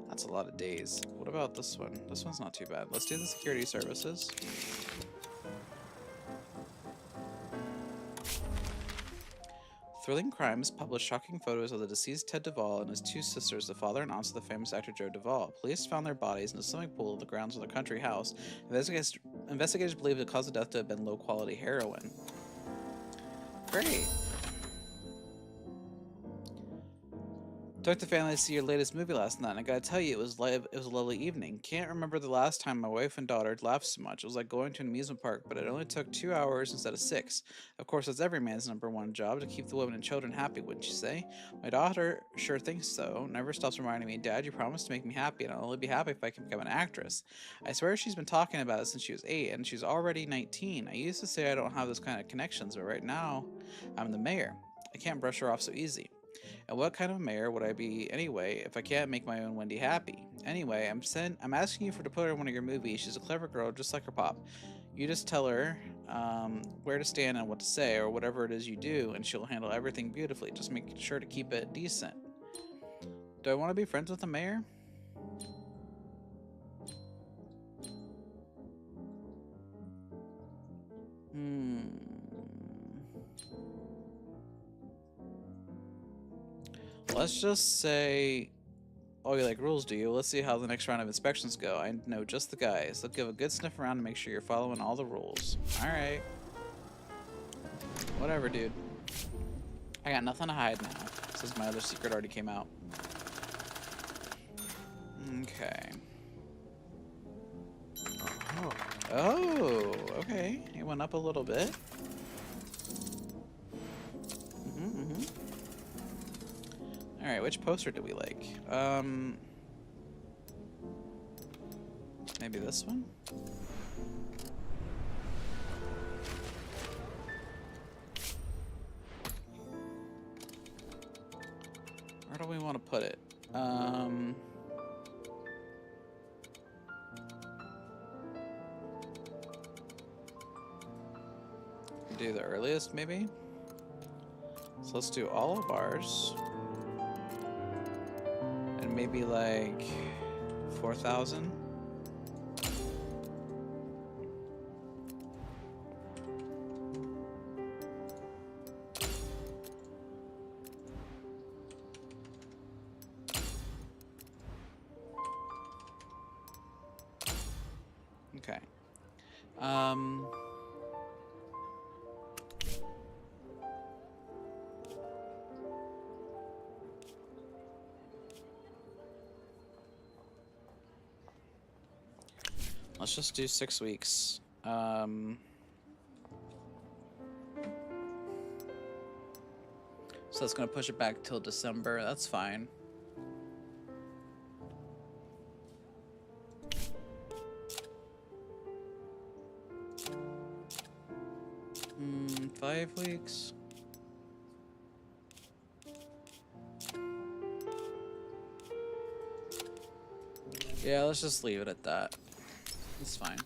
that's a lot of days. What about this one? This one's not too bad. Let's do the security services. Thrilling Crimes published shocking photos of the deceased Ted Duvall and his two sisters, the father and aunts of the famous actor Joe Duvall. Police found their bodies in a swimming pool in the grounds of their country house. Investigators believe the cause of death to have been low-quality heroin. Great. Took the family to see your latest movie last night, and I gotta tell you, it was a lovely evening. Can't remember the last time my wife and daughter laughed so much. It was like going to an amusement park, but it only took 2 hours instead of 6. Of course, that's every man's #1 job, to keep the women and children happy, wouldn't you say? My daughter sure thinks so. Never stops reminding me, Dad, you promised to make me happy, and I'll only be happy if I can become an actress. I swear she's been talking about it since she was 8, and she's already 19. I used to say I don't have those kind of connections, but right now, I'm the mayor. I can't brush her off so easy. And what kind of mayor would I be anyway if I can't make my own Wendy happy? Anyway, I'm asking you to put her in one of your movies. She's a clever girl, just like her pop. You just tell her where to stand and what to say, or whatever it is you do, and she'll handle everything beautifully. Just make sure to keep it decent. Do I want to be friends with the mayor? Let's just say... Oh, you like rules, do you? Let's see how the next round of inspections go. I know just the guys. Let's give a good sniff around to make sure you're following all the rules. Alright. Whatever, dude. I got nothing to hide now, since my other secret already came out. Okay. Oh, okay. It went up a little bit. Alright, which poster do we like? Maybe this one? Where do we want to put it? Do the earliest, maybe? So let's do all of ours. And maybe like 4,000. Okay. Let's just do 6 weeks. So that's gonna push it back till December. That's fine. 5 weeks. Yeah, let's just leave it at that. It's fine.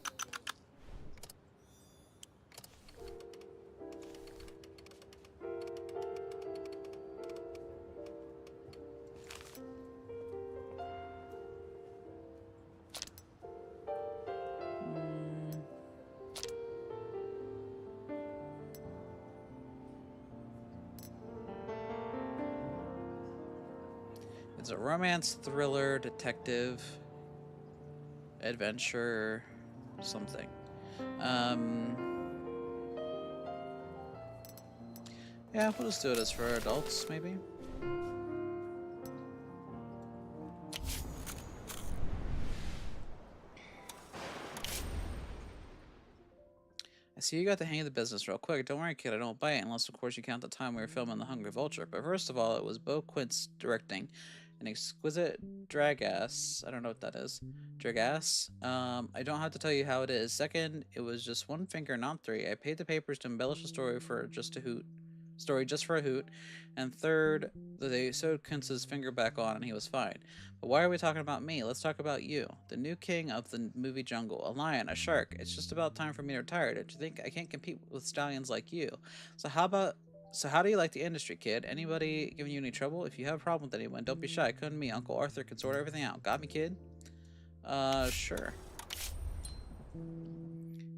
It's a romance, thriller, detective, adventure, something. Yeah, we'll just do it as for adults, maybe. I see you got the hang of the business real quick. Don't worry, kid, I don't bite, unless of course you count the time we were filming The Hungry Vulture. But first of all, it was Bo Quintz directing. An exquisite drag-ass. I don't know what that is. Drag-ass. I don't have to tell you how it is. Second, it was just one finger, not 3. I paid the papers to embellish the story for just a hoot. Just for a hoot. And third, they sewed Kuntz's finger back on and he was fine. But why are we talking about me? Let's talk about you. The new king of the movie jungle. A lion, a shark. It's just about time for me to retire. Don't you think I can't compete with stallions like you? So how do you like the industry, kid? Anybody giving you any trouble? If you have a problem with anyone, don't be shy. Come to me. Uncle Arthur can sort everything out. Got me, kid? Sure.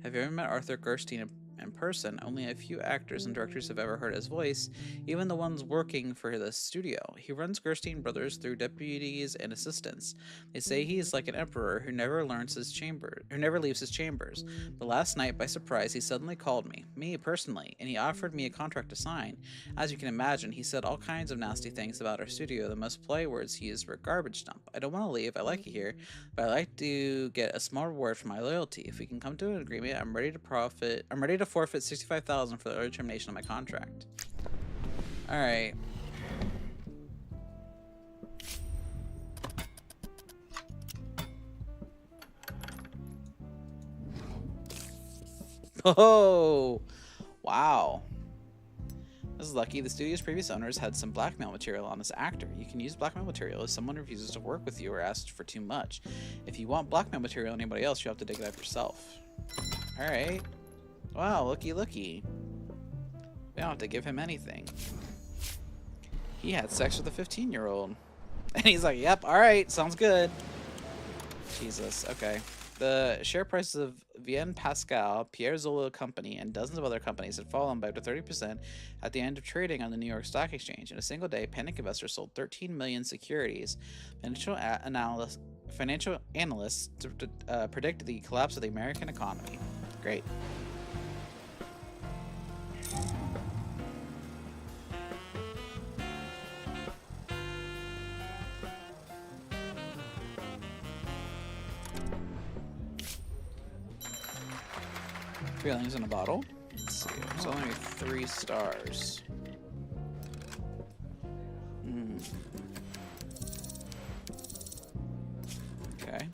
Have you ever met Arthur Gerstein in person? Only a few actors and directors have ever heard his voice, even the ones working for the studio. He runs Gerstein Brothers through deputies and assistants. They say he's like an emperor who never leaves his chambers. But last night, by surprise, he suddenly called me personally, and he offered me a contract to sign. As you can imagine, he said all kinds of nasty things about our studio. The most polite words he used were garbage dump. I don't want to leave. I like it here, but I like to get a small reward for my loyalty. If we can come to an agreement, I'm ready to forfeit $65,000 for the early termination of my contract. All right. Oh, wow. This is lucky. The studio's previous owners had some blackmail material on this actor. You can use blackmail material if someone refuses to work with you or asks for too much. If you want blackmail material on anybody else, you have to dig it up yourself. All right. Wow, looky. We don't have to give him anything. He had sex with a 15-year-old. And he's like, yep, all right, sounds good. Jesus, okay. The share prices of Vienne Pascal, Pierre Zola Company, and dozens of other companies had fallen by up to 30% at the end of trading on the New York Stock Exchange. In a single day, panic investors sold 13 million securities. Financial analysts predicted the collapse of the American economy. Great. Feelings in a bottle. Let's see. There's only 3 stars. Okay.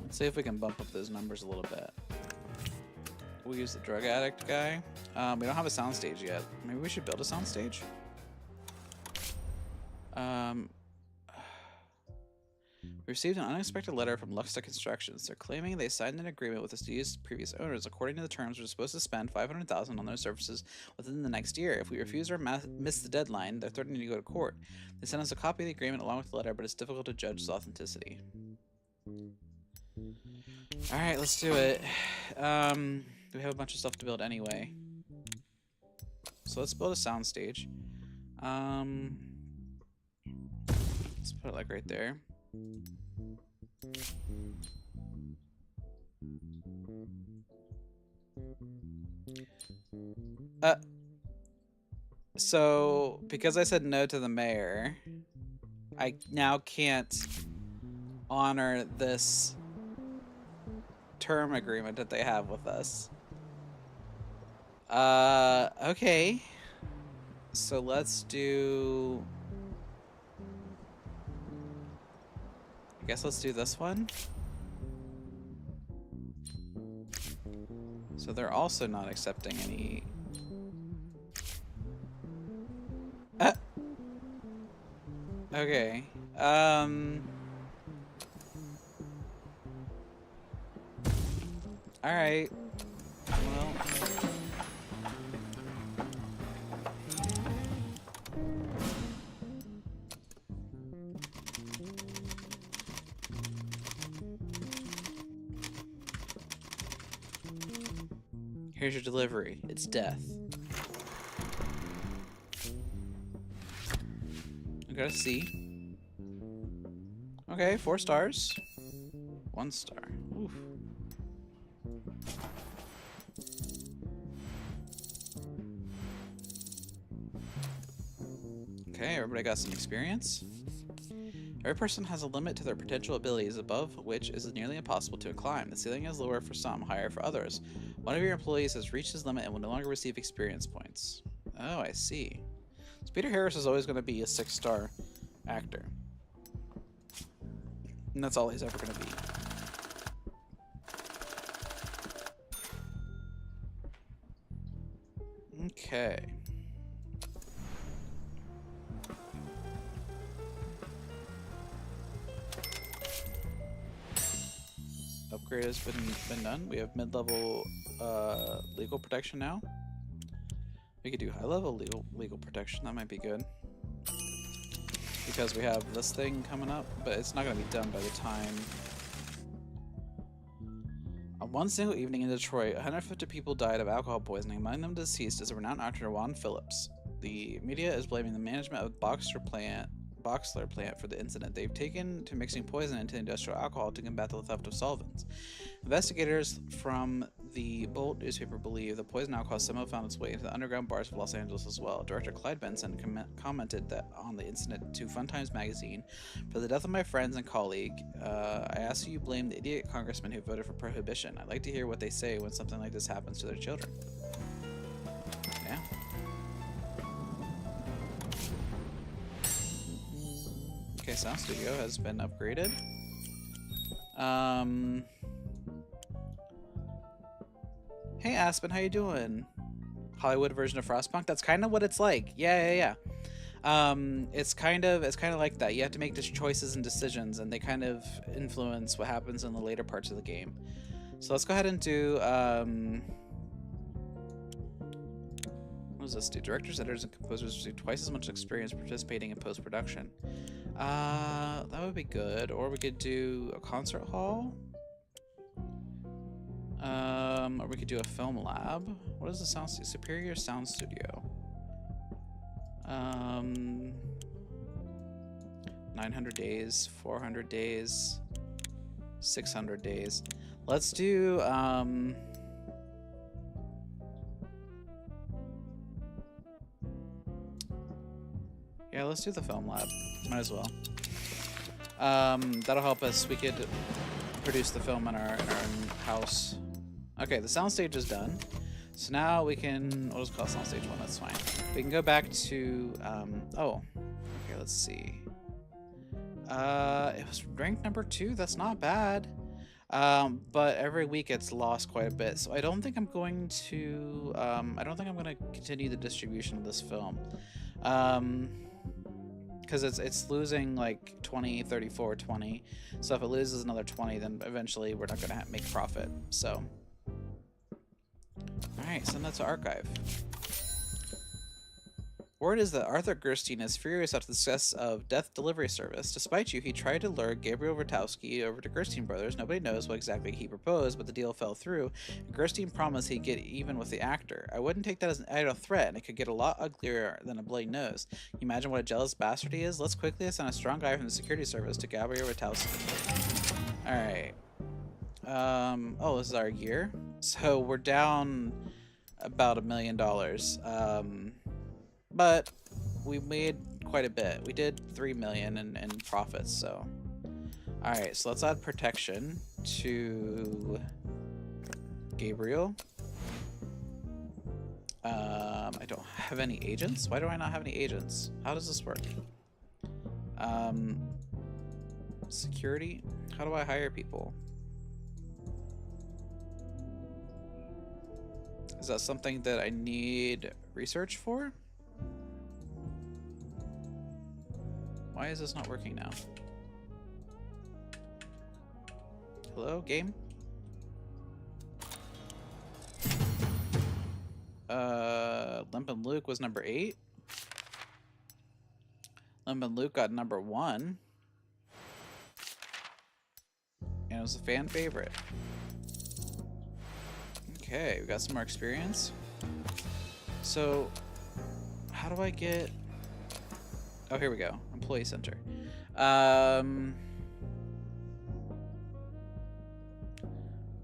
Let's see if we can bump up those numbers a little bit. We'll use the drug addict guy. We don't have a soundstage yet. Maybe we should build a soundstage? We received an unexpected letter from Luxta Constructions. They're claiming they signed an agreement with the studio's previous owners. According to the terms, we're supposed to spend $500,000 on their services within the next year. If we refuse or miss the deadline, they're threatening to go to court. They sent us a copy of the agreement along with the letter, but it's difficult to judge its authenticity. Alright, let's do it. We have a bunch of stuff to build anyway. So let's build a soundstage. Let's put it like right there. So because I said no to the mayor, I now can't honor this term agreement that they have with us. Okay. So let's do... I guess let's do this one. So they're also not accepting any... Okay. Alright. Well... Here's your delivery. It's death. I got a C. Okay, 4 stars. 1 star. Oof. Okay, everybody got some experience. Every person has a limit to their potential abilities, above which is nearly impossible to climb. The ceiling is lower for some, higher for others. One of your employees has reached his limit and will no longer receive experience points. Oh, I see. So Peter Harris is always going to be a 6-star actor. And that's all he's ever going to be. Okay. Upgrade has been done. We have mid-level legal protection now. We could do high-level legal protection. That might be good. Because we have this thing coming up, but it's not going to be done by the time... On one single evening in Detroit, 150 people died of alcohol poisoning. Among them deceased is a renowned actor, Juan Phillips. The media is blaming the management of Boxler plant for the incident. They've taken to mixing poison into industrial alcohol to combat the theft of solvents. Investigators from the Bolt newspaper believe the poison alcohol somehow found its way into the underground bars of Los Angeles as well. Director Clyde Benson commented that on the incident to Fun Times magazine, "For the death of my friends and colleague, I ask you blame the idiot congressman who voted for prohibition. I'd like to hear what they say when something like this happens to their children." Yeah. Okay, Sound Studio has been upgraded. Hey Aspen, how you doing? Hollywood version of Frostpunk? That's kind of what it's like. Yeah. It's kind of like that. You have to make these choices and decisions, and they kind of influence what happens in the later parts of the game. So let's go ahead and do What does this do? Directors, editors, and composers receive twice as much experience participating in post-production. That would be good. Or we could do a concert hall. Or we could do a film lab. What is the sound studio? Superior Sound Studio. 900 days, 400 days, 600 days. Let's do, yeah, let's do the film lab. Might as well. That'll help us. We could produce the film in our house. Okay, the soundstage is done. So now we can, we'll just call soundstage 1, that's fine. We can go back to, oh, okay, let's see. It was ranked number 2, that's not bad. But every week it's lost quite a bit. So I don't think I'm going to, continue the distribution of this film. Because it's losing like 20, 34, 20. So if it loses another 20, then eventually we're not going to make profit. So, all right, send that to archive. Word is that Arthur Gerstein is furious at the success of Death Delivery Service. Despite you, he tried to lure Gabriel Vertowski over to Gerstein Brothers. Nobody knows what exactly he proposed, but the deal fell through. Gerstein promised he'd get even with the actor. I wouldn't take that as an idle threat, and it could get a lot uglier than a bloody nose. Can you imagine what a jealous bastard he is? Let's quickly assign a strong guy from the security service to Gabriel Vertowski. Alright. Oh, this is our year? So we're down about $1 million. But we made quite a bit. We did 3 million in profits, so. Alright, so let's add protection to Gabriel. I don't have any agents. Why do I not have any agents? How does this work? Security? How do I hire people? Is that something that I need research for? Why is this not working now? Hello, game? Limp and Luke was number 8. Limp and Luke got number 1. And it was a fan favorite. Okay, we got some more experience. So, how do I get... Oh, here we go. Employee Center.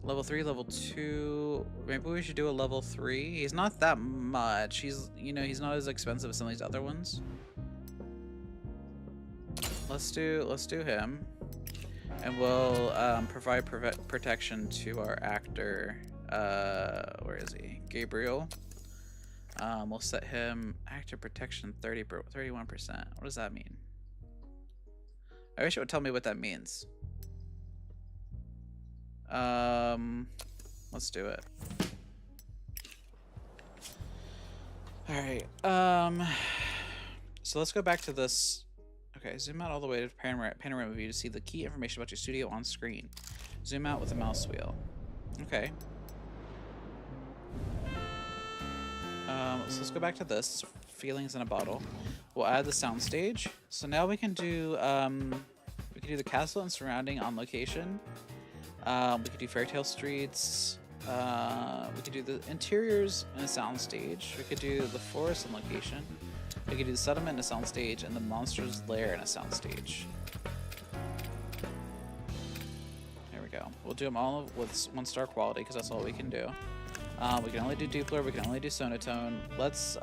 Level 3, level 2. Maybe we should do a level 3. He's not that much. He's, you know, he's not as expensive as some of these other ones. Let's do him. And we'll provide protection to our actor. Where is he? Gabriel. We'll set him actor protection 31%. What does that mean? I wish it would tell me what that means. Let's do it. All right. So let's go back to this. Okay, zoom out all the way to panorama view to see the key information about your studio on screen. Zoom out with the mouse wheel. Okay. So let's go back to this. Feelings in a bottle. We'll add the soundstage. So now we can do the castle and surrounding on location. We could do Fairy Tale Streets. We could do the interiors in a soundstage. We could do the forest on location. We could do the settlement in a soundstage and the monster's lair in a soundstage. There we go. We'll do them all with 1-star quality because that's all we can do. We can only do Dupler. We can only do Sonotone. Let's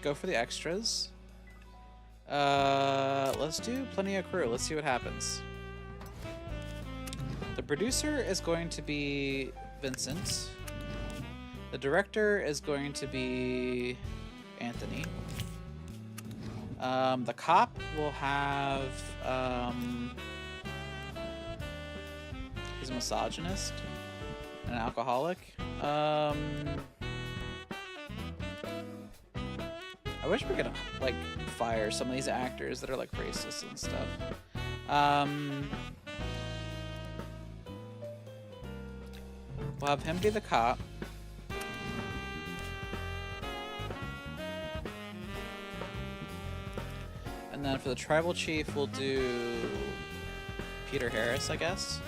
go for the extras. Let's do plenty of crew. Let's see what happens. The producer is going to be Vincent. The director is going to be Anthony. The cop will have he's a misogynist and an alcoholic. I wish we could like fire some of these actors that are like racist and stuff. We'll have him be the cop. then for the tribal chief, we'll do Peter Harris, I guess.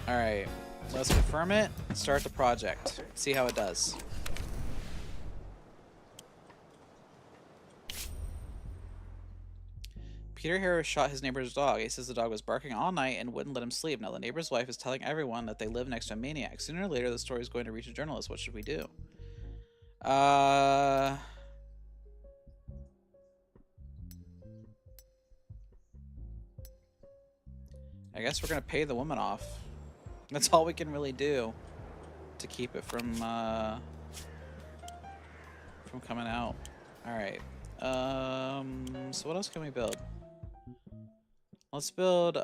Alright, let's confirm it and start the project. See how it does. Peter Harris shot his neighbor's dog. He says the dog was barking all night and wouldn't let him sleep. Now the neighbor's wife is telling everyone that they live next to a maniac. Sooner or later, the story is going to reach a journalist. What should we do? I guess we're gonna pay the woman off. That's all we can really do to keep it from coming out. All right. So what else can we build? Let's build,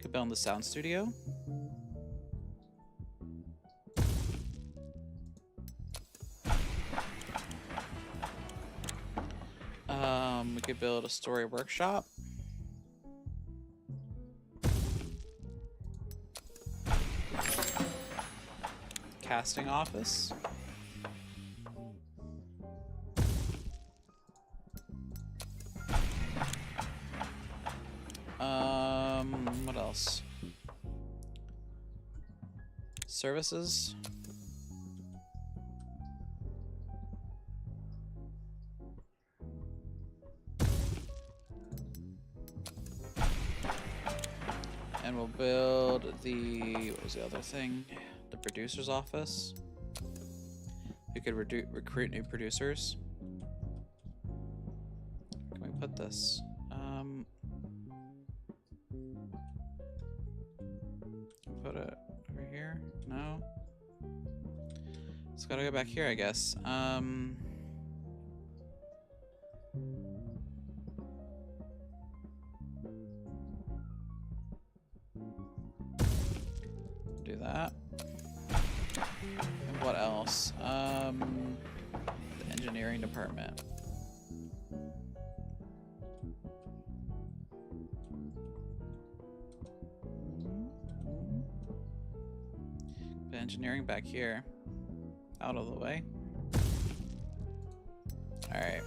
could build the sound studio. We could build a story workshop. Casting office. What else? Services. And we'll build the, what was the other thing? The producer's office. We could recruit new producers. Where can we put this? Put it over here? No? It's gotta go back here, I guess. Do that. And what else? The engineering department. Put engineering back here. Out of the way. Alright.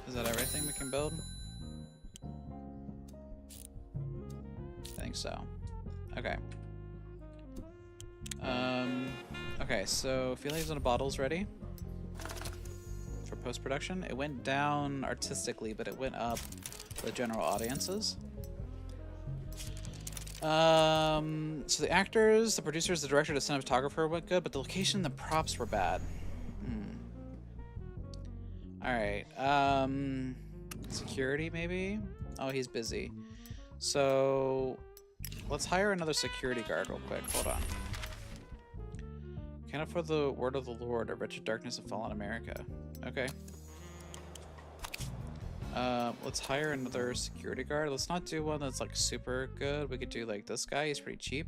Is that everything we can build? I think so. Okay. Okay, so Feelings in a Bottle's ready for post-production. It went down artistically, but it went up with general audiences. So the actors, the producers, the director, the cinematographer went good, but the location and the props were bad. Alright, security maybe? Oh, he's busy. So, let's hire another security guard real quick. Hold on. Can't afford the word of the Lord or wretched darkness of fallen America. Okay. Let's hire another security guard. Let's not do one that's like super good. We could do like this guy. He's pretty cheap.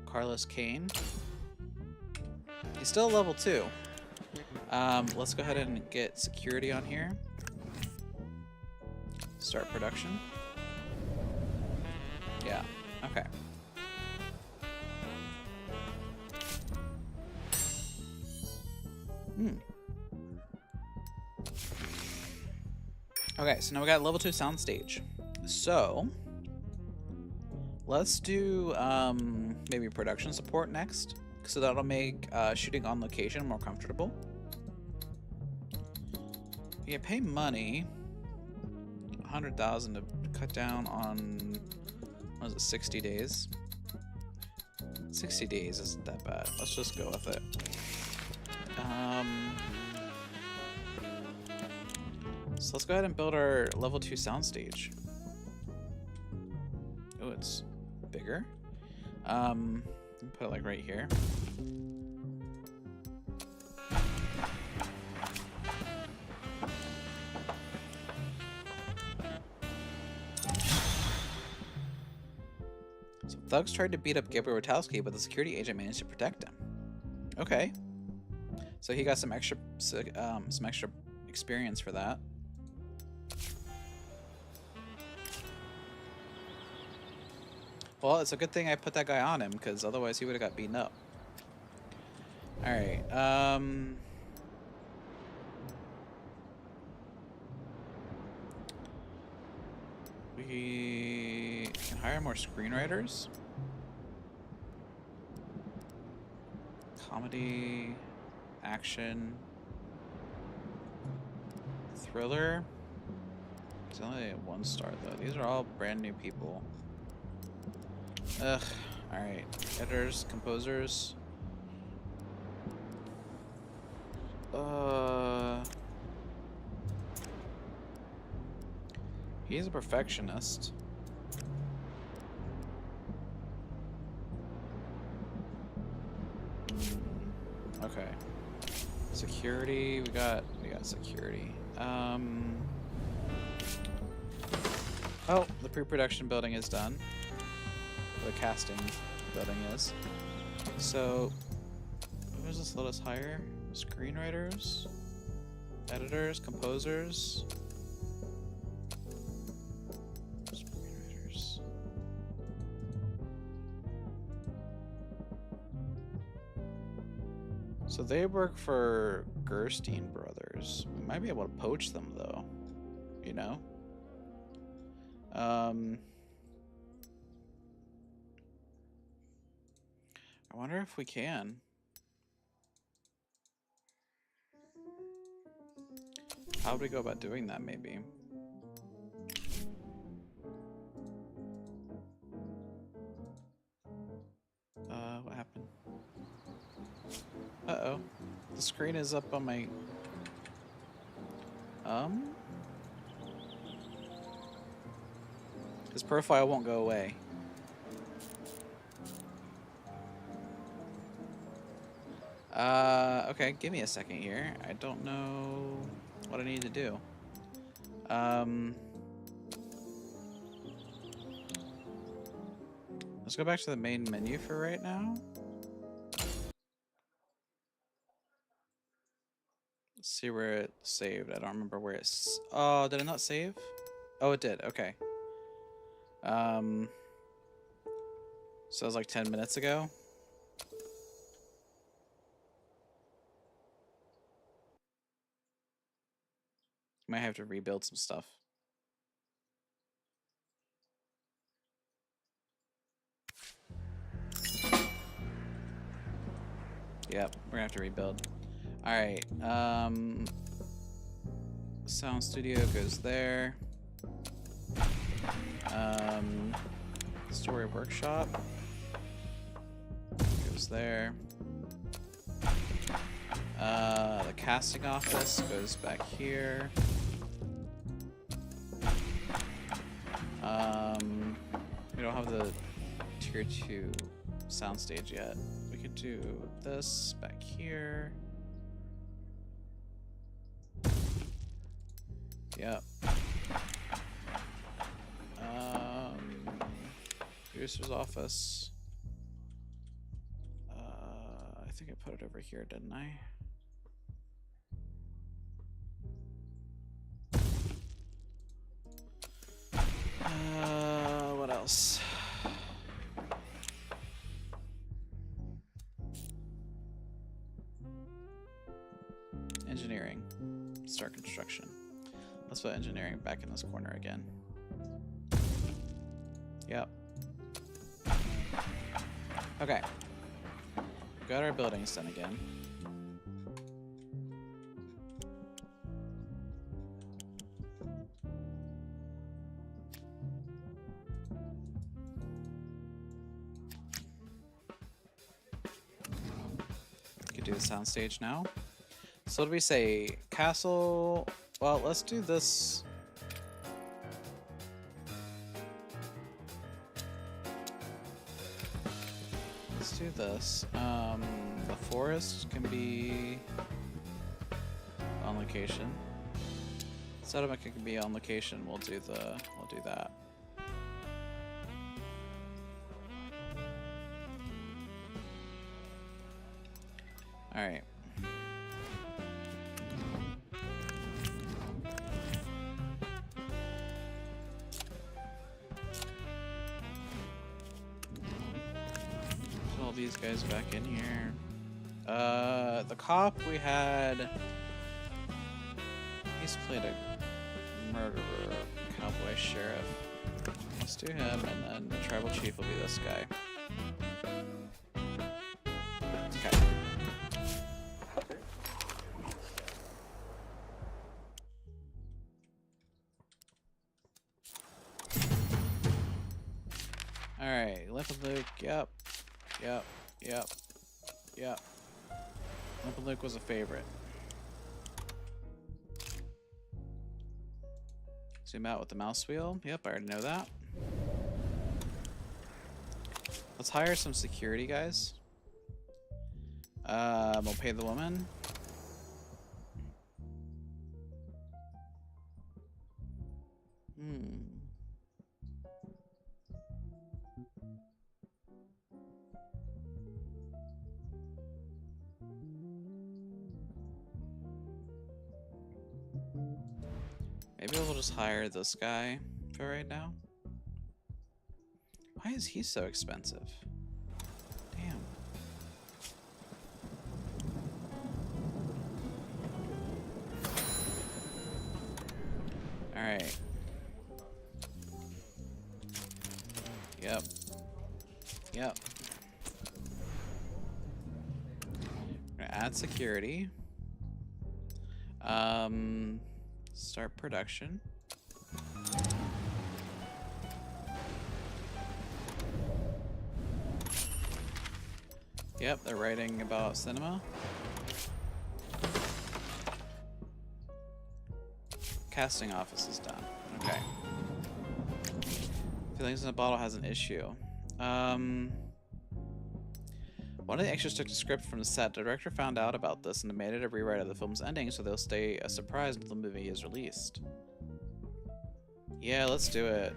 Carlos Kane. He's still level 2. Let's go ahead and get security on here. Start production. Yeah, okay. Okay, so now we got level 2 soundstage. So, let's do maybe production support next. So that'll make shooting on location more comfortable. You pay money, 100,000 to cut down on, what is it, 60 days? 60 days isn't that bad. Let's just go with it. So let's go ahead and build our level 2 soundstage. Oh, it's bigger. Put it like right here. So thugs tried to beat up Gabriel Rotowski, but the security agent managed to protect him. Okay. So he got some extra experience for that. Well, it's a good thing I put that guy on him, because otherwise he would have got beaten up. Alright, we can hire more screenwriters. Comedy, action, thriller. It's only a 1 star though. These are all brand new people. Ugh. Alright. Editors, composers. He's a perfectionist. Okay. Security, we got security. Oh, the pre-production building is done. The casting building is. So, who does this let us hire? Screenwriters, editors, composers. Screenwriters. So they work for Gerstein Brothers. We might be able to poach them though, you know? I wonder if we can. How would we go about doing that, maybe? What happened? Uh-oh. The screen is up on my... His profile won't go away. Okay, give me a second here. I don't know what I need to do. Let's go back to the main menu for right now. Let's see where it saved. I don't remember where it's... Oh, did it not save? Oh, it did. Okay. So it was like 10 minutes ago. Might have to rebuild some stuff. Yep, we're gonna have to rebuild. Alright, sound studio goes there. Story workshop goes there. The casting office goes back here. We don't have the tier 2 soundstage yet. We could do this back here. Yep. Producer's office. I think I put it over here, didn't I? What else? Engineering. Start construction. Let's put engineering back in this corner again. Yep. Okay. We got our buildings done again. We could do the soundstage now. So what do we say? Castle... Well, let's do this... Let's do this. The forest can be on location. Settlement can be on location. We'll do that. All right. all these guys back in here. The cop we had. He's played a murderer, cowboy sheriff. Let's do him, and then the tribal chief will be this guy. Okay. Alright, Limp and Luke, yep. Limp and Luke was a favorite. Zoom out with the mouse wheel. Yep, I already know that. Let's hire some security guys. We'll pay the woman. Maybe we'll just hire this guy for right now. Why is he so expensive? Damn. Alright. Yep. We're gonna add security. Start production. Yep, they're writing about cinema. Casting office is done. Okay. Feelings in a bottle has an issue. One of the extras took the script from the set. The director found out about this and demanded a rewrite of the film's ending, so they'll stay a surprise until the movie is released. Yeah, let's do it.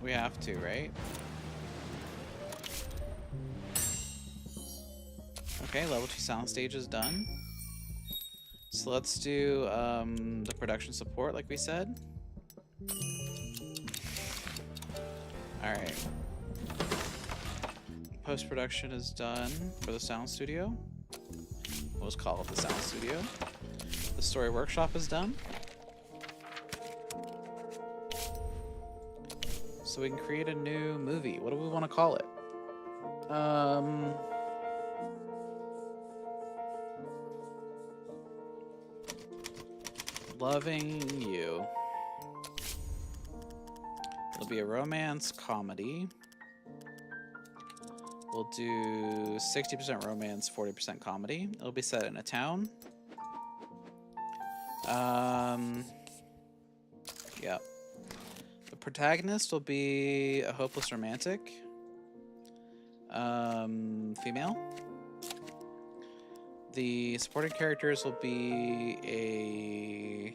We have to, right? Okay, level 2 soundstage is done. So let's do the production support like we said. Alright. Post-production is done for the sound studio. We'll just call it the sound studio. The story workshop is done. So we can create a new movie. What do we want to call it? Loving You. It'll be a romance comedy. We'll do 60% romance, 40% comedy. It'll be set in a town. Yeah. The protagonist will be a hopeless romantic. Female. The supporting characters will be a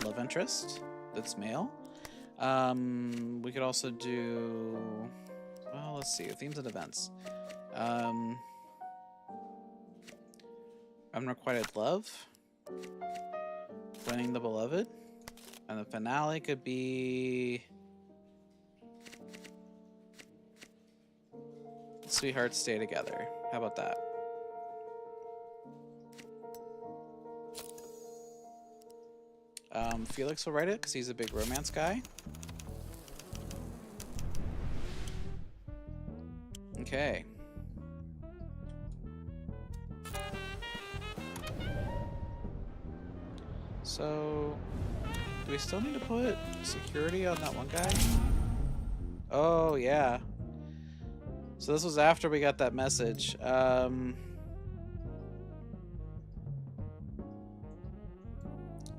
love interest that's male. We could also do... Well, let's see. Themes and events. Unrequited love. Winning the beloved. And the finale could be... Sweethearts stay together. How about that? Felix will write it because he's a big romance guy. Okay. So, do we still need to put security on that one guy? Oh, yeah. So this was after we got that message.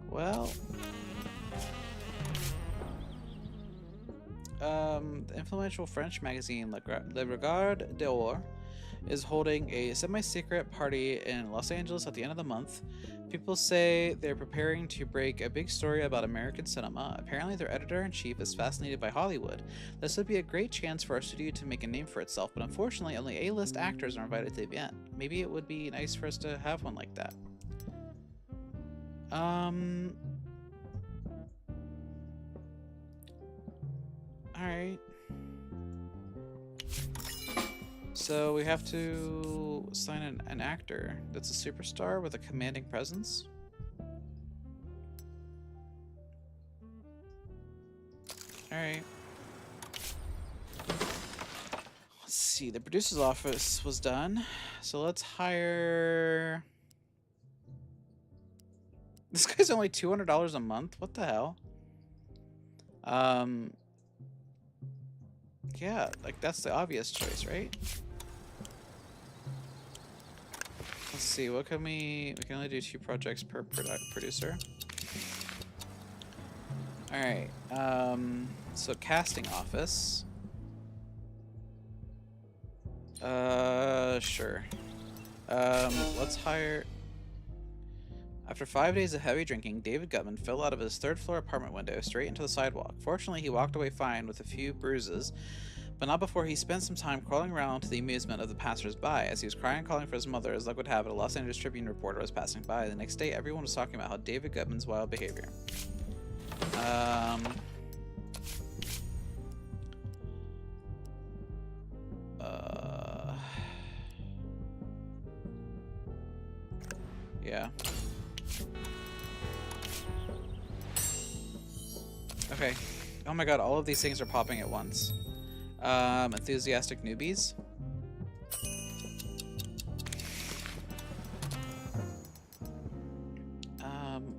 Well... the influential French magazine Le Regard d'Or is holding a semi-secret party in Los Angeles at the end of the month. People say they're preparing to break a big story about American cinema. Apparently their editor-in-chief is fascinated by Hollywood. This would be a great chance for our studio to make a name for itself, but unfortunately only A-list actors are invited to the event. Maybe it would be nice for us to have one like that. Alright. So we have to assign an actor that's a superstar with a commanding presence. Alright. Let's see, the producer's office was done. So let's hire... This guy's only $200 a month? What the hell? Yeah, like that's the obvious choice, right? Let's see, what can we can only do 2 projects per producer. Alright, so casting office. Sure. Let's hire... After 5 days of heavy drinking, David Gutman fell out of his 3rd-floor apartment window straight into the sidewalk. Fortunately, he walked away fine with a few bruises, but not before he spent some time crawling around to the amusement of the passers-by. As he was crying and calling for his mother, as luck would have it, a Los Angeles Tribune reporter was passing by. The next day, everyone was talking about how David Gutman's wild behavior. Yeah. Okay. Oh my god, all of these things are popping at once. Enthusiastic newbies.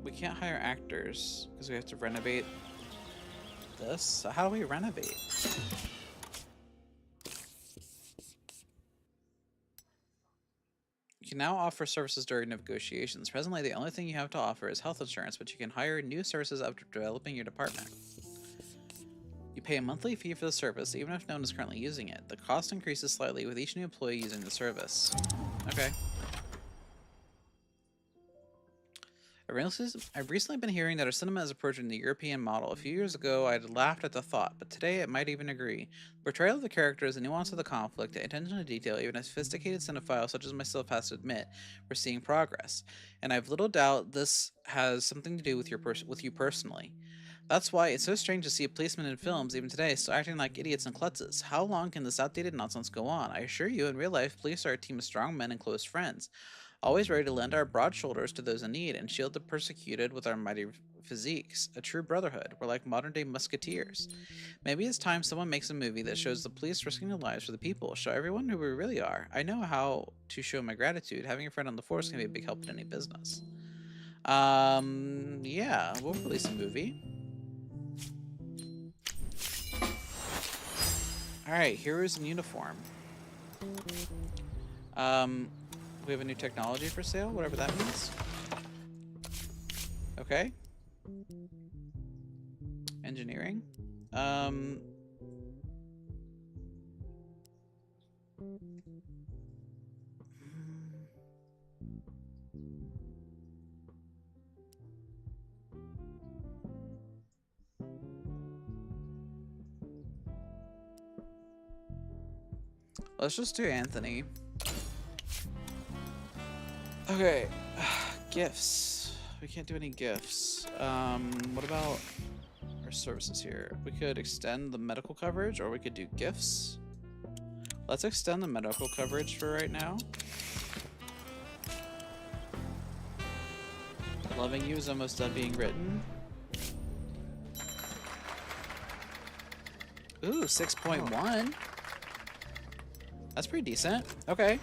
We can't hire actors because we have to renovate this. So how do we renovate? You can now offer services during negotiations. Presently, the only thing you have to offer is health insurance, but you can hire new services after developing your department. You pay a monthly fee for the service, even if no one is currently using it. The cost increases slightly with each new employee using the service. Okay. I've recently been hearing that our cinema is approaching the European model. A few years ago, I had laughed at the thought, but today I might even agree. The portrayal of the characters, the nuance of the conflict, the attention to detail, even a sophisticated cinephile such as myself has to admit, we're seeing progress. And I've little doubt this has something to do with you personally. That's why it's so strange to see policemen in films, even today, still acting like idiots and klutzes. How long can this outdated nonsense go on? I assure you, in real life, police are a team of strong men and close friends, always ready to lend our broad shoulders to those in need and shield the persecuted with our mighty physiques. A true brotherhood. We're like modern-day musketeers. Maybe it's time someone makes a movie that shows the police risking their lives for the people. Show everyone who we really are. I know how to show my gratitude. Having a friend on the force can be a big help in any business. Yeah, we'll release a movie. Alright, heroes in uniform. We have a new technology for sale, whatever that means. Okay. Engineering. Let's just do Anthony. Okay, gifts. We can't do any gifts. What about our services here? We could extend the medical coverage, or we could do gifts. Let's extend the medical coverage for right now. Loving You is almost done being written. Ooh, 6.1. That's pretty decent. Okay.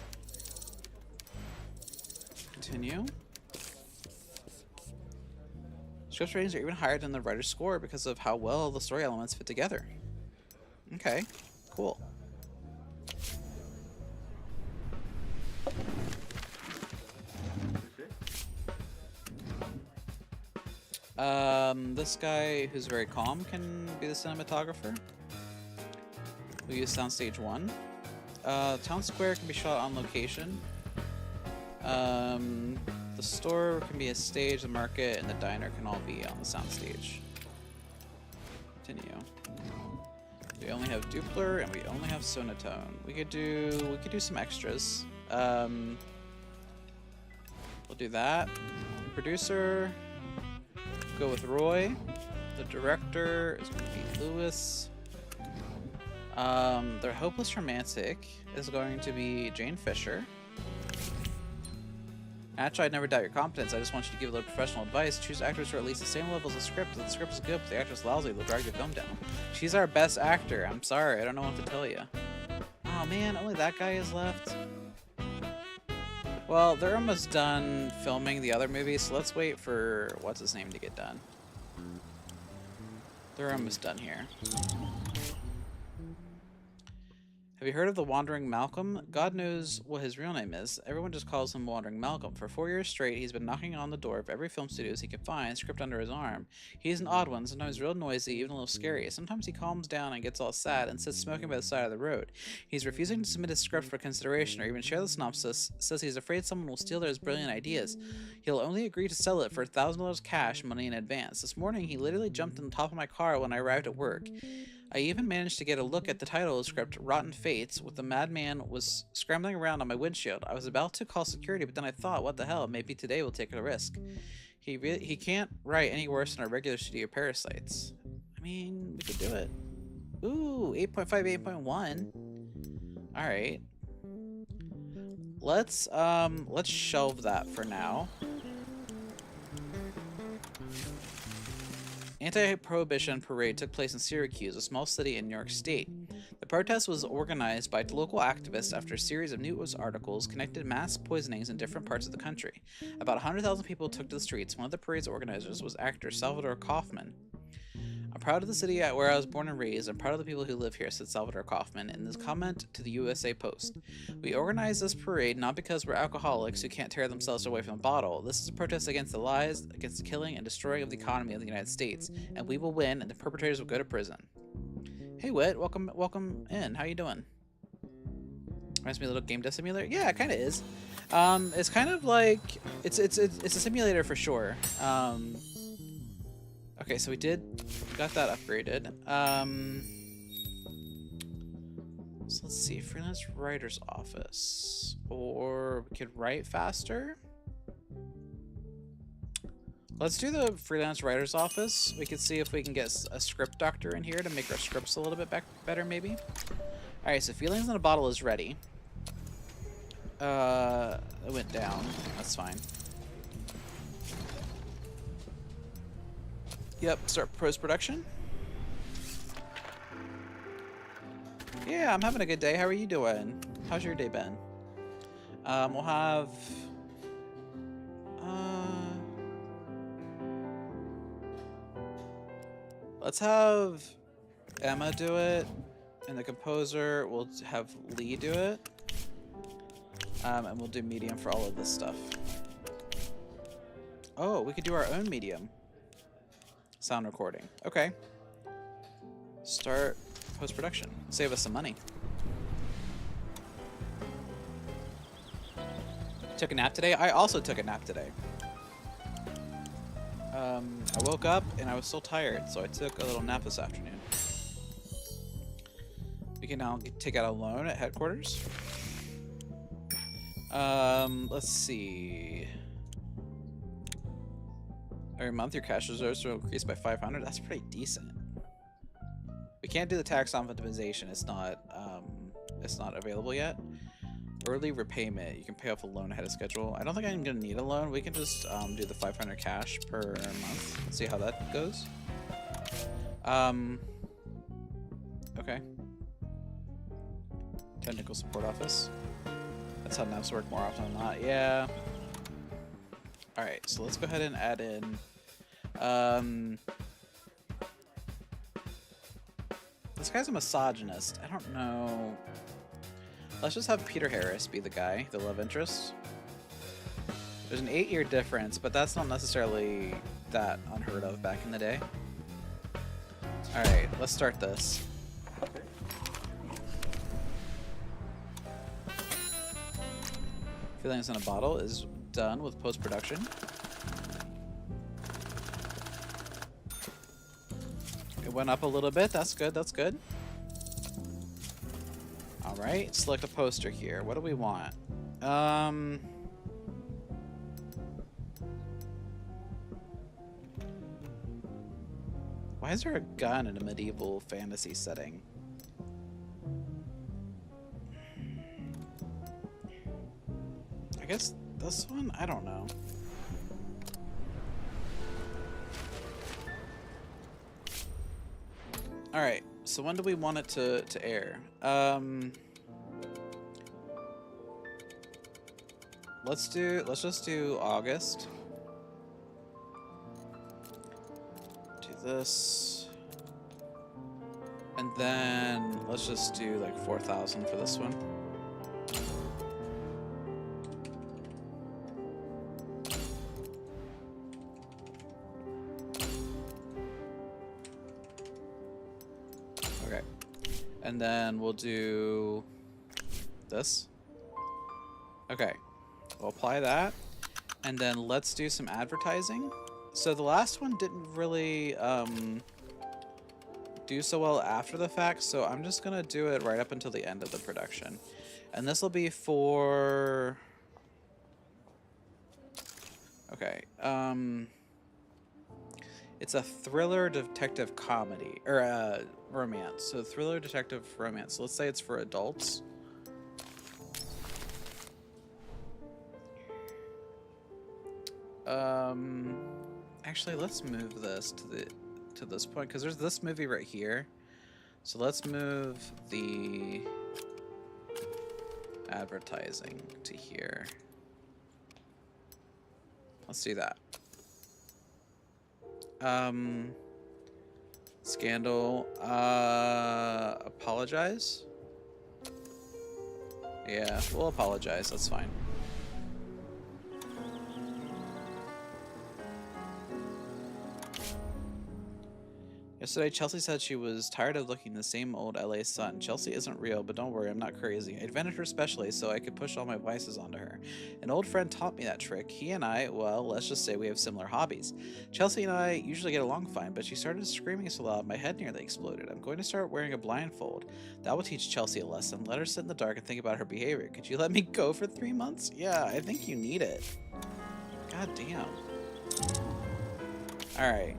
Continue. Script ratings are even higher than the writer's score because of how well the story elements fit together. Okay, cool. This guy who's very calm can be the cinematographer. We use Soundstage 1. Town Square can be shot on location. The store can be a stage, the market, and the diner can all be on the soundstage. Continue. We only have Doppler and we only have Sonotone. We could do some extras. We'll do that. Producer, go with Roy. The director is going to be Lewis. Their hopeless romantic is going to be Jane Fisher. Actually, I'd never doubt your competence. I just want you to give a little professional advice. Choose actors who are at least the same level as the script. If the script is good, but the actor's lousy, they'll drag your film down. She's our best actor. I'm sorry, I don't know what to tell you. Oh man, only that guy is left. Well, they're almost done filming the other movie, so let's wait for what's his name to get done. They're almost done here. Have you heard of the Wandering Malcolm? God knows what his real name is. Everyone just calls him Wandering Malcolm. For 4 years straight, he's been knocking on the door of every film studios he can find, script under his arm. He's an odd one, sometimes real noisy, even a little scary. Sometimes he calms down and gets all sad and sits smoking by the side of the road. He's refusing to submit his script for consideration or even share the synopsis, says he's afraid someone will steal his brilliant ideas. He'll only agree to sell it for $1,000 cash money in advance. This morning, he literally jumped on the top of my car when I arrived at work. I even managed to get a look at the title of the script, Rotten Fates, with the madman was scrambling around on my windshield. I was about to call security, but then I thought, what the hell, maybe today we'll take a risk. He can't write any worse than our regular studio parasites. I mean, we could do it. Ooh, 8.5, 8.1. Alright. Let's shelve that for now. Anti-prohibition parade took place in Syracuse, a small city in New York State. The protest was organized by local activists after a series of news articles connected mass poisonings in different parts of the country. About 100,000 people took to the streets. One of the parade's organizers was actor Salvador Kaufman. I'm proud of the city where I was born and raised. I'm proud of the people who live here, said Salvador Kaufman in his comment to the USA Post. We organized this parade not because we're alcoholics who can't tear themselves away from the bottle. This is a protest against the lies, against the killing and destroying of the economy of the United States, and we will win, and the perpetrators will go to prison. Hey Whit, welcome in. How you doing? Reminds me of a little game dev simulator. Yeah, it kind of is. It's kind of like it's a simulator for sure. Okay, so we got that upgraded. So let's see, freelance writer's office, or we could write faster. Let's do the freelance writer's office. We could see if we can get a script doctor in here to make our scripts a little bit better, maybe. All right, so Feelings in a Bottle is ready. It went down. That's fine. Yep, start post-production. Yeah, I'm having a good day. How are you doing? How's your day been? We'll have... let's have Emma do it, and the composer will have Lee do it. And we'll do medium for all of this stuff. Oh, we could do our own medium. Sound recording. Okay. Start post-production. Save us some money. Took a nap today? I also took a nap today. I woke up and I was still tired, so I took a little nap this afternoon. We can now take out a loan at headquarters. Let's see. Every month, your cash reserves will increase by 500. That's pretty decent. We can't do the tax optimization. It's not available yet. Early repayment. You can pay off a loan ahead of schedule. I don't think I'm gonna need a loan. We can just do the 500 cash per month. Let's see how that goes. Okay. Technical support office. That's how NAPs work more often than not. Yeah. Alright, so let's go ahead and add in this guy's a misogynist. I don't know. Let's just have Peter Harris be the guy, the love interest. There's an 8-year difference, but that's not necessarily that unheard of back in the day. Alright, let's start this. Feelings in a Bottle is done with post-production. It went up a little bit. That's good. That's good. All right. Select a poster here. What do we want? Why is there a gun in a medieval fantasy setting? guess this one? I don't know. Alright, so when do we want it to air? Let's just do August. Do this. And then let's just do like 4,000 for this one. Okay. And then we'll do this. Okay. We'll apply that. And then let's do some advertising. So the last one didn't really do so well after the fact, so I'm just gonna do it right up until the end of the production. And this will be for... Okay, it's a thriller detective comedy, or romance. So thriller detective romance. So let's say it's for adults. Actually, let's move this to this point, because there's this movie right here. So let's move the advertising to here. Let's do that. Scandal. Apologize? Yeah, we'll apologize. That's fine. Yesterday, Chelsea said she was tired of looking the same old LA sun. Chelsea isn't real, but don't worry, I'm not crazy. I invented her specially so I could push all my vices onto her. An old friend taught me that trick. He and I, well, let's just say we have similar hobbies. Chelsea and I usually get along fine, but she started screaming so loud my head nearly exploded. I'm going to start wearing a blindfold. That will teach Chelsea a lesson. Let her sit in the dark and think about her behavior. Could you let me go for 3 months? Yeah, I think you need it. God damn. Alright,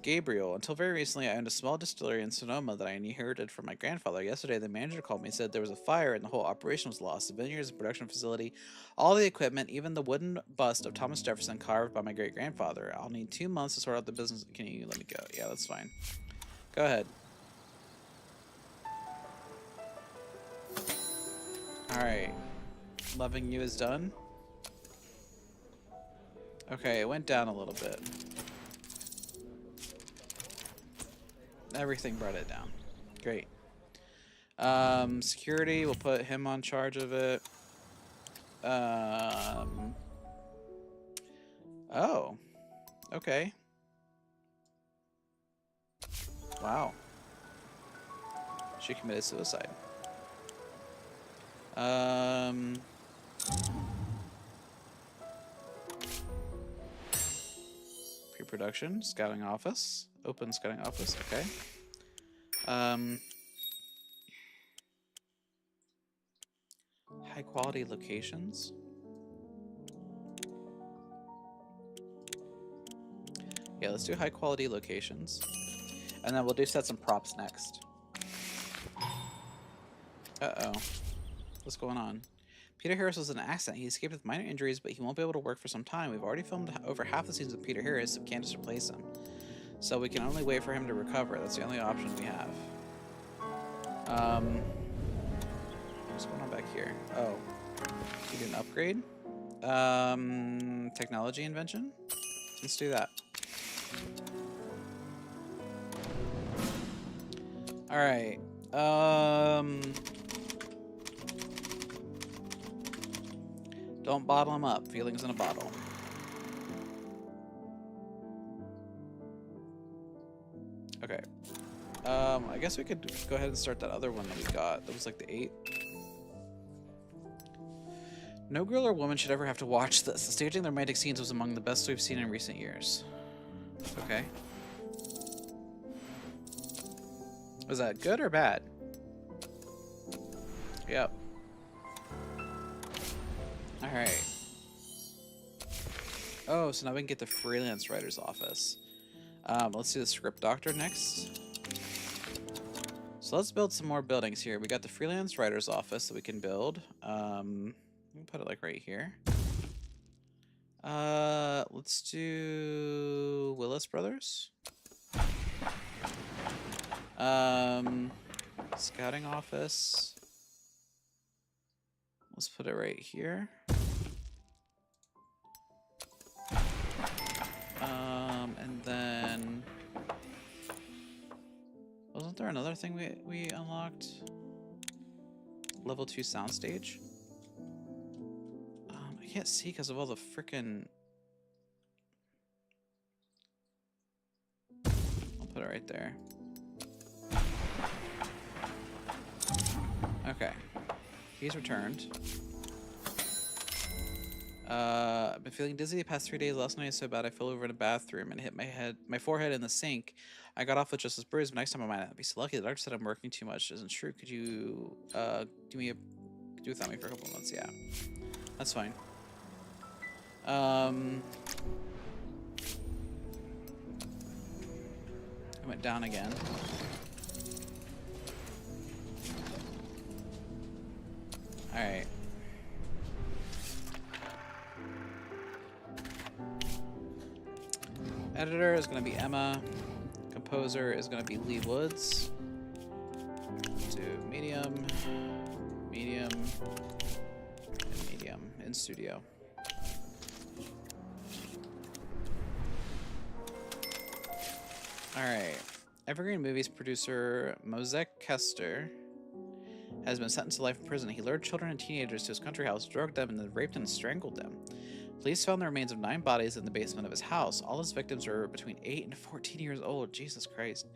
Gabriel. Until very recently, I owned a small distillery in Sonoma that I inherited from my grandfather. Yesterday, the manager called me and said there was a fire and the whole operation was lost. The vineyards, the production facility, all the equipment, even the wooden bust of Thomas Jefferson carved by my great-grandfather. I'll need 2 months to sort out the business. Can you let me go? Yeah, that's fine. Go ahead. Alright. Loving you is done. Okay, it went down a little bit. Everything brought it down. Great. Security, we'll put him on charge of it. Oh. Okay. Wow. She committed suicide. Pre-production, scouting office. Open scouting office, okay. High quality locations. Yeah, let's do high quality locations. And then we'll do sets and props next. Uh-oh. What's going on? Peter Harris was in an accident. He escaped with minor injuries, but he won't be able to work for some time. We've already filmed over half the scenes with Peter Harris, so we can't just replace him. So we can only wait for him to recover. That's the only option we have. What's going on back here? Oh. We do an upgrade? Technology invention? Let's do that. Alright. Don't bottle them up. Feelings in a bottle. Okay. I guess we could go ahead and start that other one that we got. That was like the 8. No girl or woman should ever have to watch this. The staging of the romantic scenes was among the best we've seen in recent years. Okay. Was that good or bad? Yep. Alright. Oh, so now we can get the freelance writer's office. Let's do the script doctor next. So let's build some more buildings here. We got the freelance writer's office that we can build. We can put it like right here. Let's do Willis Brothers. Scouting office. Let's put it right here. And then wasn't there another thing we unlocked? Level 2 soundstage. I can't see because of all the frickin'. I'll put it right there. Okay. He's returned. I've been feeling dizzy the past 3 days. Last night so bad I fell over in a bathroom and hit my forehead in the sink. I got off with just this bruise, but next time I might not be so lucky. The doctor said I'm working too much. Isn't true. Could you do without me for a couple of months? Yeah. That's fine. I went down again. Alright. Editor is going to be Emma. Composer is going to be Lee Woods. Do medium, medium, and medium in studio. Alright. Evergreen Movies producer Mosek Kester has been sentenced to life in prison. He lured children and teenagers to his country house, drugged them, and then raped and strangled them. Police found the remains of 9 bodies in the basement of his house. All his victims were between 8 and 14 years old. Jesus Christ.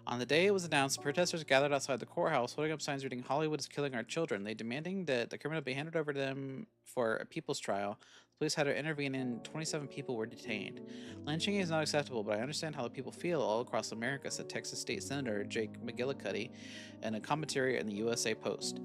On the day it was announced, protesters gathered outside the courthouse, holding up signs reading, "Hollywood is killing our children." They demanding that the criminal be handed over to them for a people's trial. Police had to intervene and 27 people were detained. Lynching is not acceptable, but I understand how the people feel all across America, said Texas State Senator Jake McGillicuddy in a commentary in the USA Post.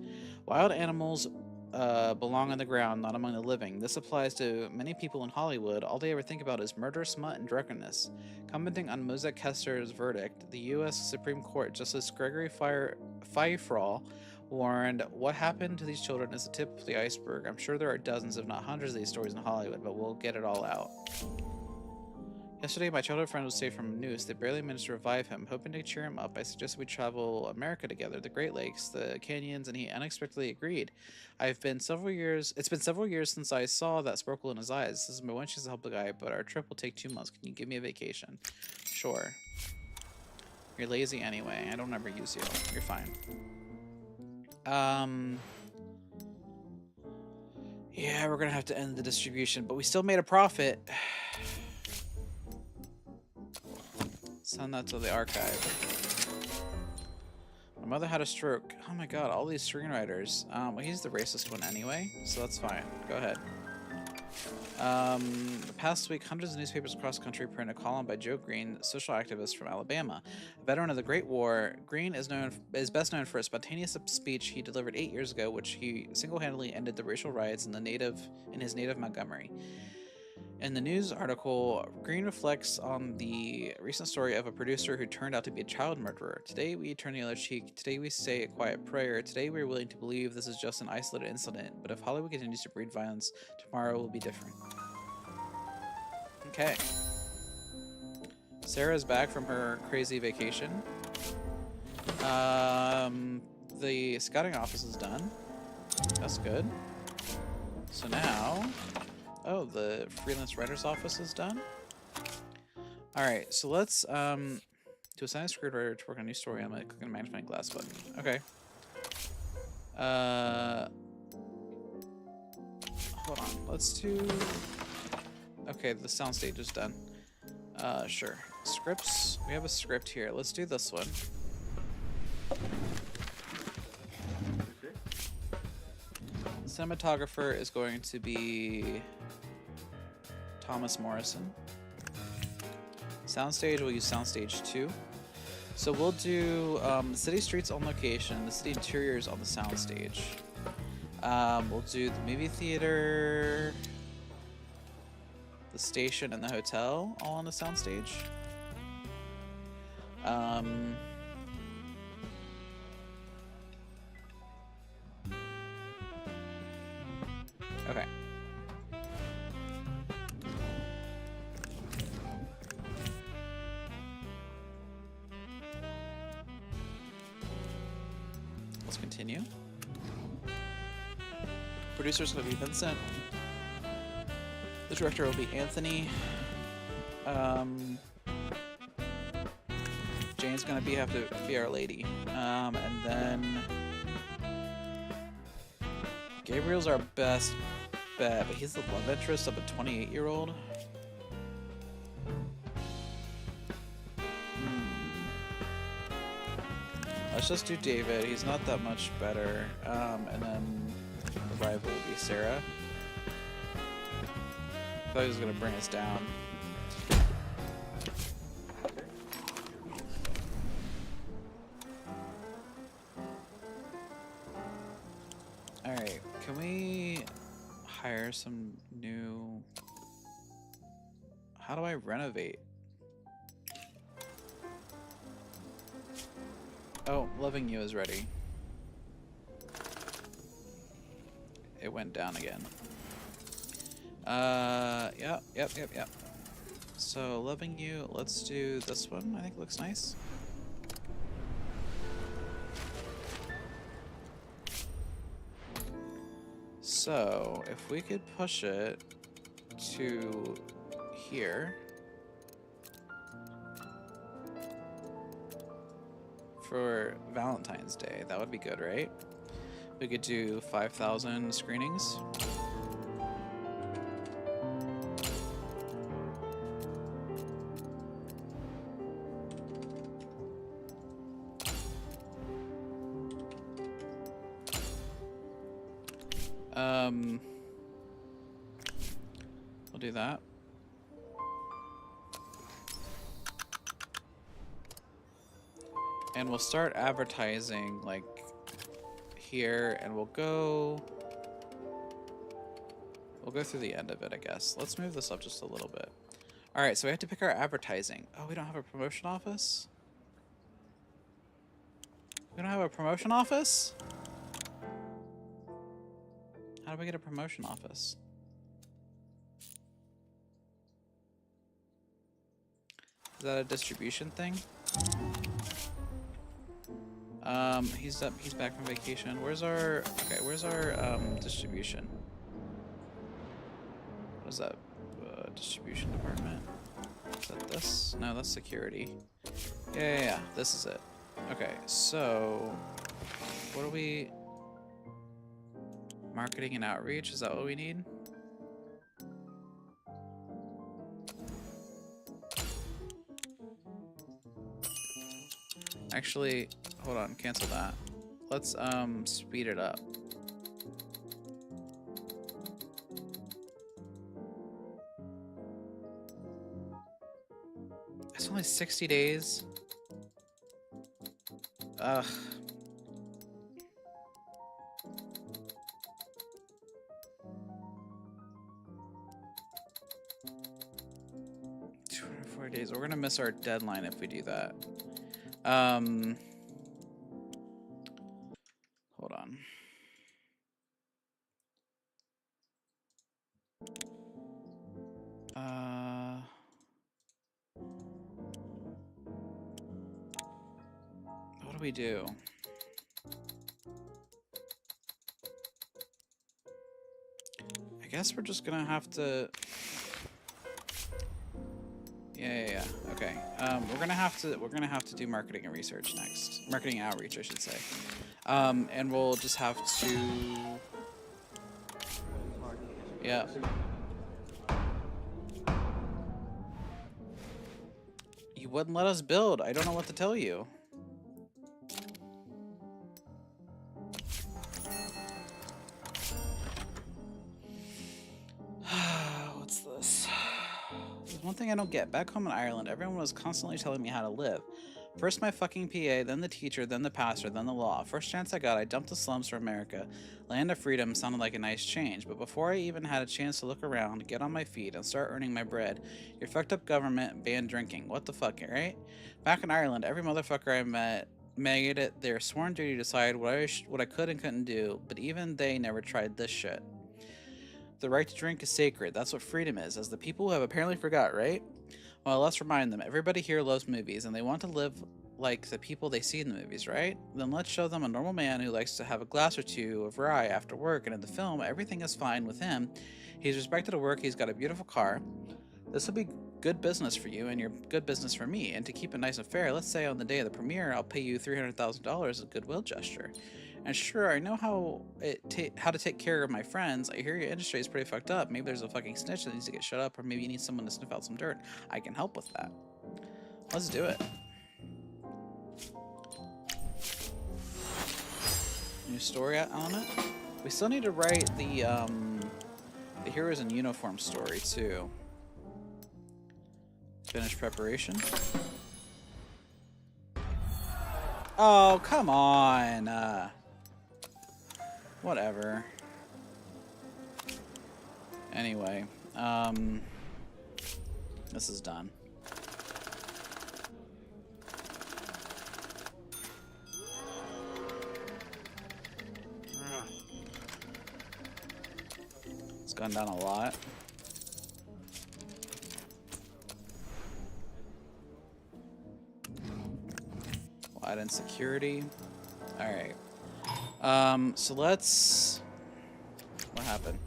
Wild animals belong on the ground, not among the living. This applies to many people in Hollywood. All they ever think about is murder, smut, and drunkenness. Commenting on Mosek Kester's verdict, the U.S. Supreme Court Justice Gregory Feifrall warned, "What happened to these children is the tip of the iceberg. I'm sure there are dozens, if not hundreds, of these stories in Hollywood, but we'll get it all out." Yesterday, my childhood friend was saved from noose. They barely managed to revive him. Hoping to cheer him up, I suggested we travel America together, the Great Lakes, the canyons, and he unexpectedly agreed. It's been several years since I saw that sparkle in his eyes. This is my one chance to help the guy, but our trip will take 2 months. Can you give me a vacation? Sure. You're lazy anyway. I don't ever use you. You're fine. Yeah, we're gonna have to end the distribution, but we still made a profit. Send that to the archive. My mother had a stroke. Oh my god, all these screenwriters. Well, he's the racist one anyway, so that's fine. Go ahead. The past week, hundreds of newspapers across the country printed a column by Joe Green, social activist from Alabama. A veteran of the Great War, Green is best known for a spontaneous speech he delivered 8 years ago, which he single-handedly ended the racial riots in his native Montgomery. In the news article, Green reflects on the recent story of a producer who turned out to be a child murderer. Today we turn the other cheek. Today we say a quiet prayer. Today we are willing to believe this is just an isolated incident. But if Hollywood continues to breed violence, tomorrow will be different. Okay. Sarah's back from her crazy vacation. The scouting office is done. That's good. So now... Oh, the freelance writer's office is done. Alright, so let's do assign a scriptwriter to work on a new story. I'm gonna click on the magnifying glass button. Okay. Hold on. Let's do... Okay, the soundstage is done. Sure. Scripts. We have a script here. Let's do this one. Cinematographer is going to be Thomas Morrison. Soundstage, we'll use Soundstage 2. So we'll do the city streets on location, the city interiors on the soundstage. We'll do the movie theater, the station, and the hotel all on the soundstage. Let's continue. Producer's going to be Vincent. The director will be Anthony. Jane's going to have to be Our Lady. And then Gabriel's our best bet, but he's the love interest of a 28-year-old. Let's just do David. He's not that much better. And then the rival will be Sarah. I thought he was going to bring us down. Alright, can we hire some new... How do I renovate? Oh, Loving You is ready. It went down again. Yep. So, Loving You, let's do this one. I think it looks nice. So, if we could push it to here for Valentine's Day, that would be good, right? We could do 5,000 screenings. We'll do that. And we'll start advertising like here, and we'll go through the end of it, I guess. Let's move this up just a little bit. All right, so we have to pick our advertising. Oh, we don't have a promotion office? We don't have a promotion office? How do we get a promotion office? Is that a distribution thing? He's back from vacation. Where's our distribution? What is that? Distribution department? Is that this? No, that's security. Yeah. This is it. Okay, so what do we... Marketing and outreach, is that what we need? Actually, hold on, cancel that. Let's speed it up. It's only 60 days. Ugh. Days. We're gonna miss our deadline if we do that. Hold on. What do we do? I guess we're just gonna have to... Yeah. Okay. We're gonna have to do marketing and research next. Marketing and outreach, I should say. And we'll just have to. Yeah. You wouldn't let us build. I don't know what to tell you. What's this? One thing I don't get. Back home in Ireland, everyone was constantly telling me how to live. First my fucking PA, then the teacher, then the pastor, then the law. First chance I got, I dumped the slums for America. Land of freedom sounded like a nice change, but before I even had a chance to look around, get on my feet, and start earning my bread, your fucked up government banned drinking. What the fuck, right? Back in Ireland, every motherfucker I met made it their sworn duty to decide what I could and couldn't do, but even they never tried this shit. The right to drink is sacred. That's what freedom is, as the people have apparently forgot, right? Well, let's remind them. Everybody here loves movies, and they want to live like the people they see in the movies, right? Then let's show them a normal man who likes to have a glass or two of rye after work, and in the film, everything is fine with him. He's respected at work, he's got a beautiful car. This will be good business for you, and your good business for me. And to keep it nice and fair, let's say on the day of the premiere, I'll pay you $300,000 as a goodwill gesture. And sure, I know how to take care of my friends. I hear your industry is pretty fucked up. Maybe there's a fucking snitch that needs to get shut up, or maybe you need someone to sniff out some dirt. I can help with that. Let's do it. New story element. We still need to write the heroes in uniform story too. Finish preparation. Oh, come on. Whatever. Anyway, this is done. It's gone down a lot. Add in security. Alright. So let's... What happened?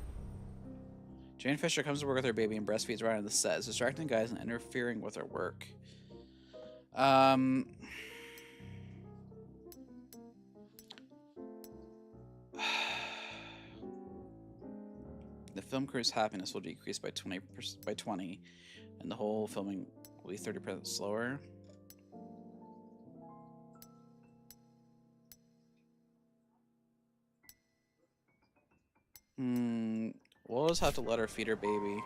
Jane Fisher comes to work with her baby and breastfeeds right on the set, distracting guys and interfering with her work. The film crew's happiness will decrease by 20, and the whole filming will be 30% slower. We'll just have to let her feed her baby.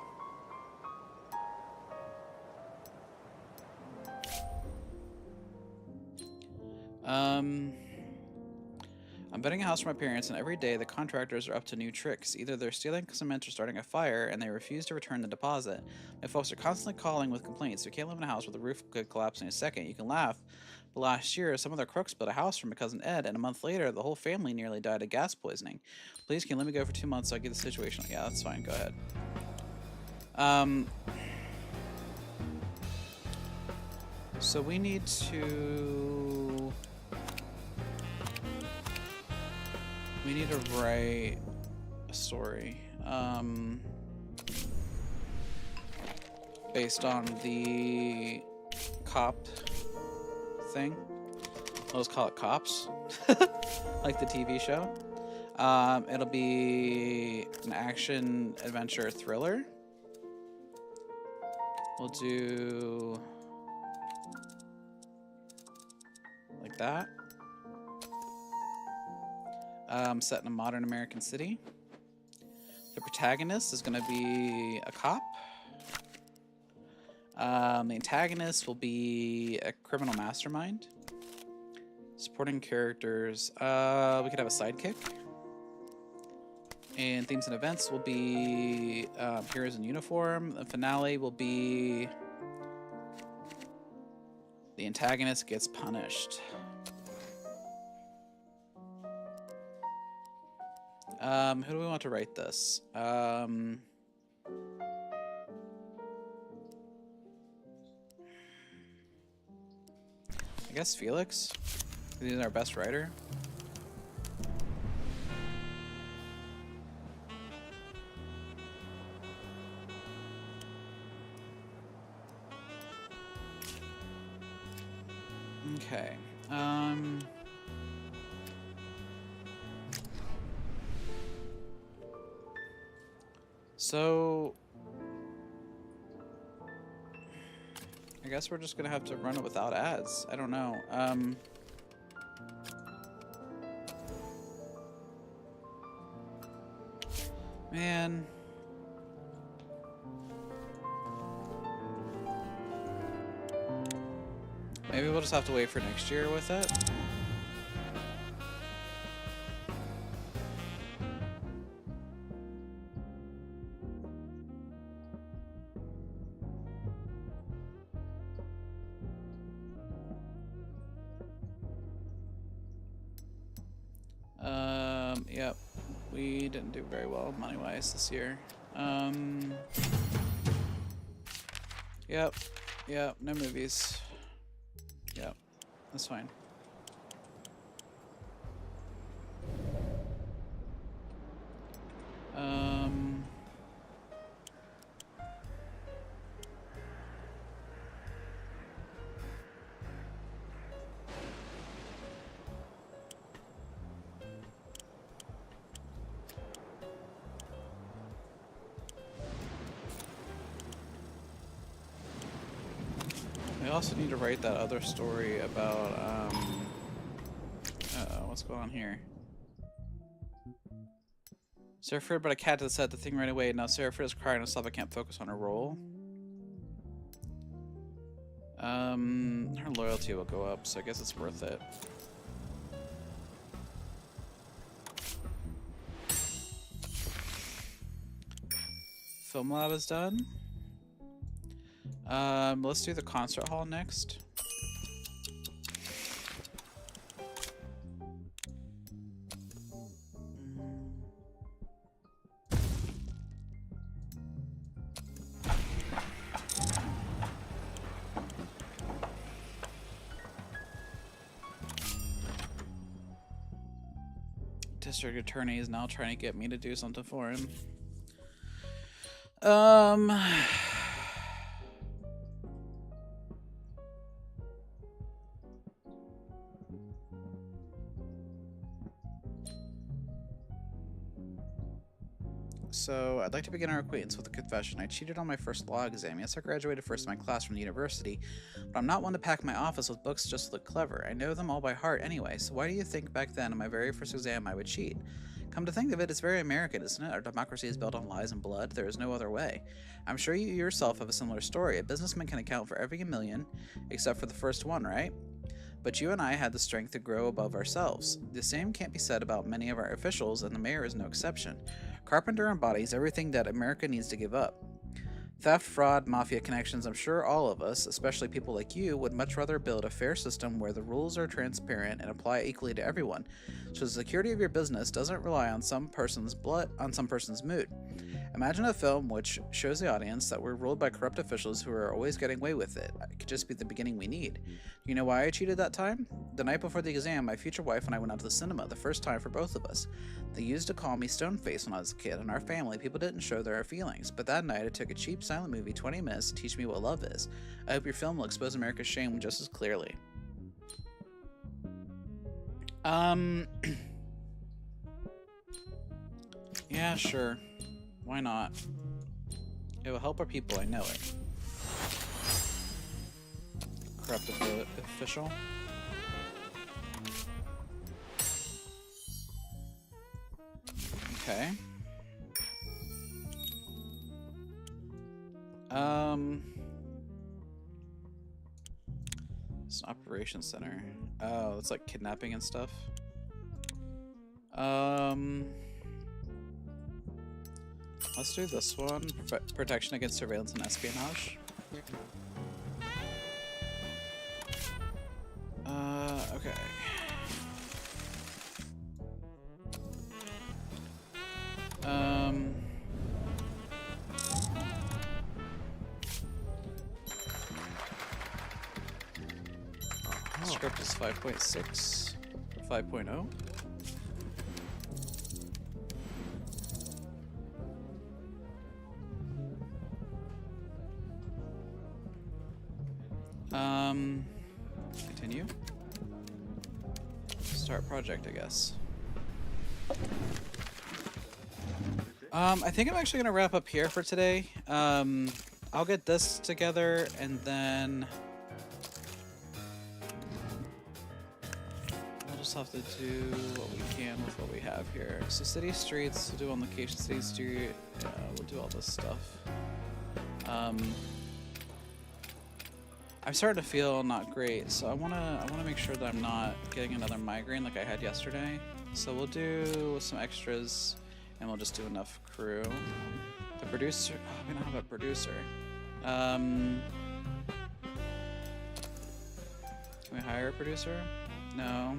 I'm building a house for my parents, and every day the contractors are up to new tricks. Either they're stealing cement or starting a fire, and they refuse to return the deposit. My folks are constantly calling with complaints. We can't live in a house where the roof could collapse in a second. You can laugh, but last year, some of their crooks built a house for my cousin Ed, and a month later, the whole family nearly died of gas poisoning. Please, can you let me go for 2 months so I get the situation? Yeah, that's fine. Go ahead. So we need to... We need to write a story. Based on the cop thing. Let's call it Cops. Like the TV show. It'll be an action, adventure, thriller. We'll do... like that. Set in a modern American city. The protagonist is going to be a cop. The antagonist will be a criminal mastermind. Supporting characters, we could have a sidekick. And themes and events will be heroes in uniform. The finale will be the antagonist gets punished. Who do we want to write this? I guess Felix. He's our best writer. Okay. So I guess we're just gonna have to run it without ads. I don't know. Man. Maybe we'll just have to wait for next year with it. Yep. We didn't do very well money-wise this year. Yep. Yep, no movies. Yep. That's fine. We also need to write that other story about, what's going on here? Seraphrida brought a cat to the set, the thing right away. Now Seraphida's crying and stuff. I can't focus on her role. Her loyalty will go up, so I guess it's worth it. Film lab is done. Let's do the concert hall next. District attorney is now trying to get me to do something for him. So, I'd like to begin our acquaintance with a confession. I cheated on my first law exam. Yes, I graduated first in my class from the university, but I'm not one to pack my office with books just to look clever. I know them all by heart anyway, so why do you think back then in my very first exam I would cheat? Come to think of it, it's very American, isn't it? Our democracy is built on lies and blood. There is no other way. I'm sure you yourself have a similar story. A businessman can account for every million, except for the first one, right? But you and I had the strength to grow above ourselves. The same can't be said about many of our officials, and the mayor is no exception. Carpenter embodies everything that America needs to give up. Theft, fraud, mafia connections, I'm sure all of us, especially people like you, would much rather build a fair system where the rules are transparent and apply equally to everyone, so the security of your business doesn't rely on some person's mood. Imagine a film which shows the audience that we're ruled by corrupt officials who are always getting away with it. It could just be the beginning we need. Do you know why I cheated that time? The night before the exam, my future wife and I went out to the cinema, the first time for both of us. They used to call me Stoneface when I was a kid. In our family, people didn't show their feelings, but that night I took a cheap silent movie 20 minutes to teach me what love is. I hope your film will expose America's shame just as clearly. Yeah, sure. Why not? It will help our people, I know it. Corrupt official. Okay. It's an operations center. Oh, it's like kidnapping and stuff. Let's do this one. Protection against surveillance and espionage. Okay. Script is 5.6, 5.0. Continue. Start project, I guess. I think I'm actually gonna wrap up here for today. I'll get this together and then we'll just have to do what we can with what we have here. So city streets, we'll do on location city street. We'll do all this stuff. I'm starting to feel not great, so I wanna make sure that I'm not getting another migraine like I had yesterday. So we'll do some extras, and we'll just do enough crew. The producer, oh, we don't have a producer. Can we hire a producer? No.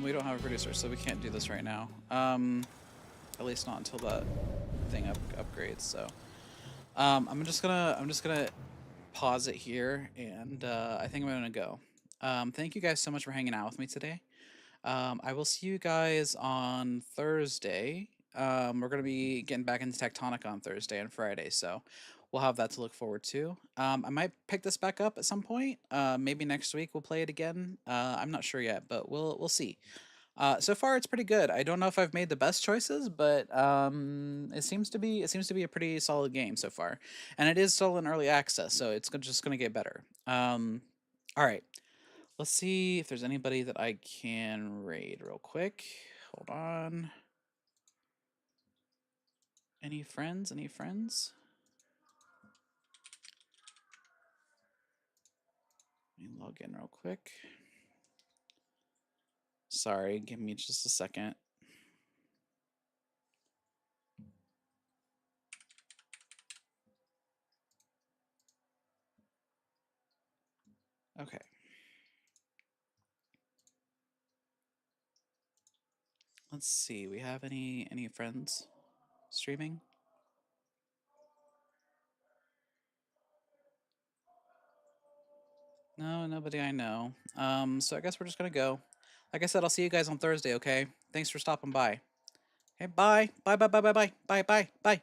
We don't have a producer, so we can't do this right now. At least not until that thing upgrades. So, I'm just gonna pause it here, and I think I'm gonna go. Thank you guys so much for hanging out with me today. I will see you guys on Thursday. We're gonna be getting back into Tectonic on Thursday and Friday, so we'll have that to look forward to. I might pick this back up at some point. Maybe next week we'll play it again. I'm not sure yet, but we'll see. So far it's pretty good. I don't know if I've made the best choices, but it seems to be a pretty solid game so far, and it is still in early access, so it's just gonna get better. All right, let's see if there's anybody that I can raid real quick. Hold on. Any friends? Any friends? Let me log in real quick. Sorry, give me just a second. Okay. Let's see. We have any friends streaming? No, nobody I know. So I guess we're just gonna go. Like I said, I'll see you guys on Thursday, okay? Thanks for stopping by. Okay, bye. Bye, bye, bye, bye, bye, bye, bye, bye, bye.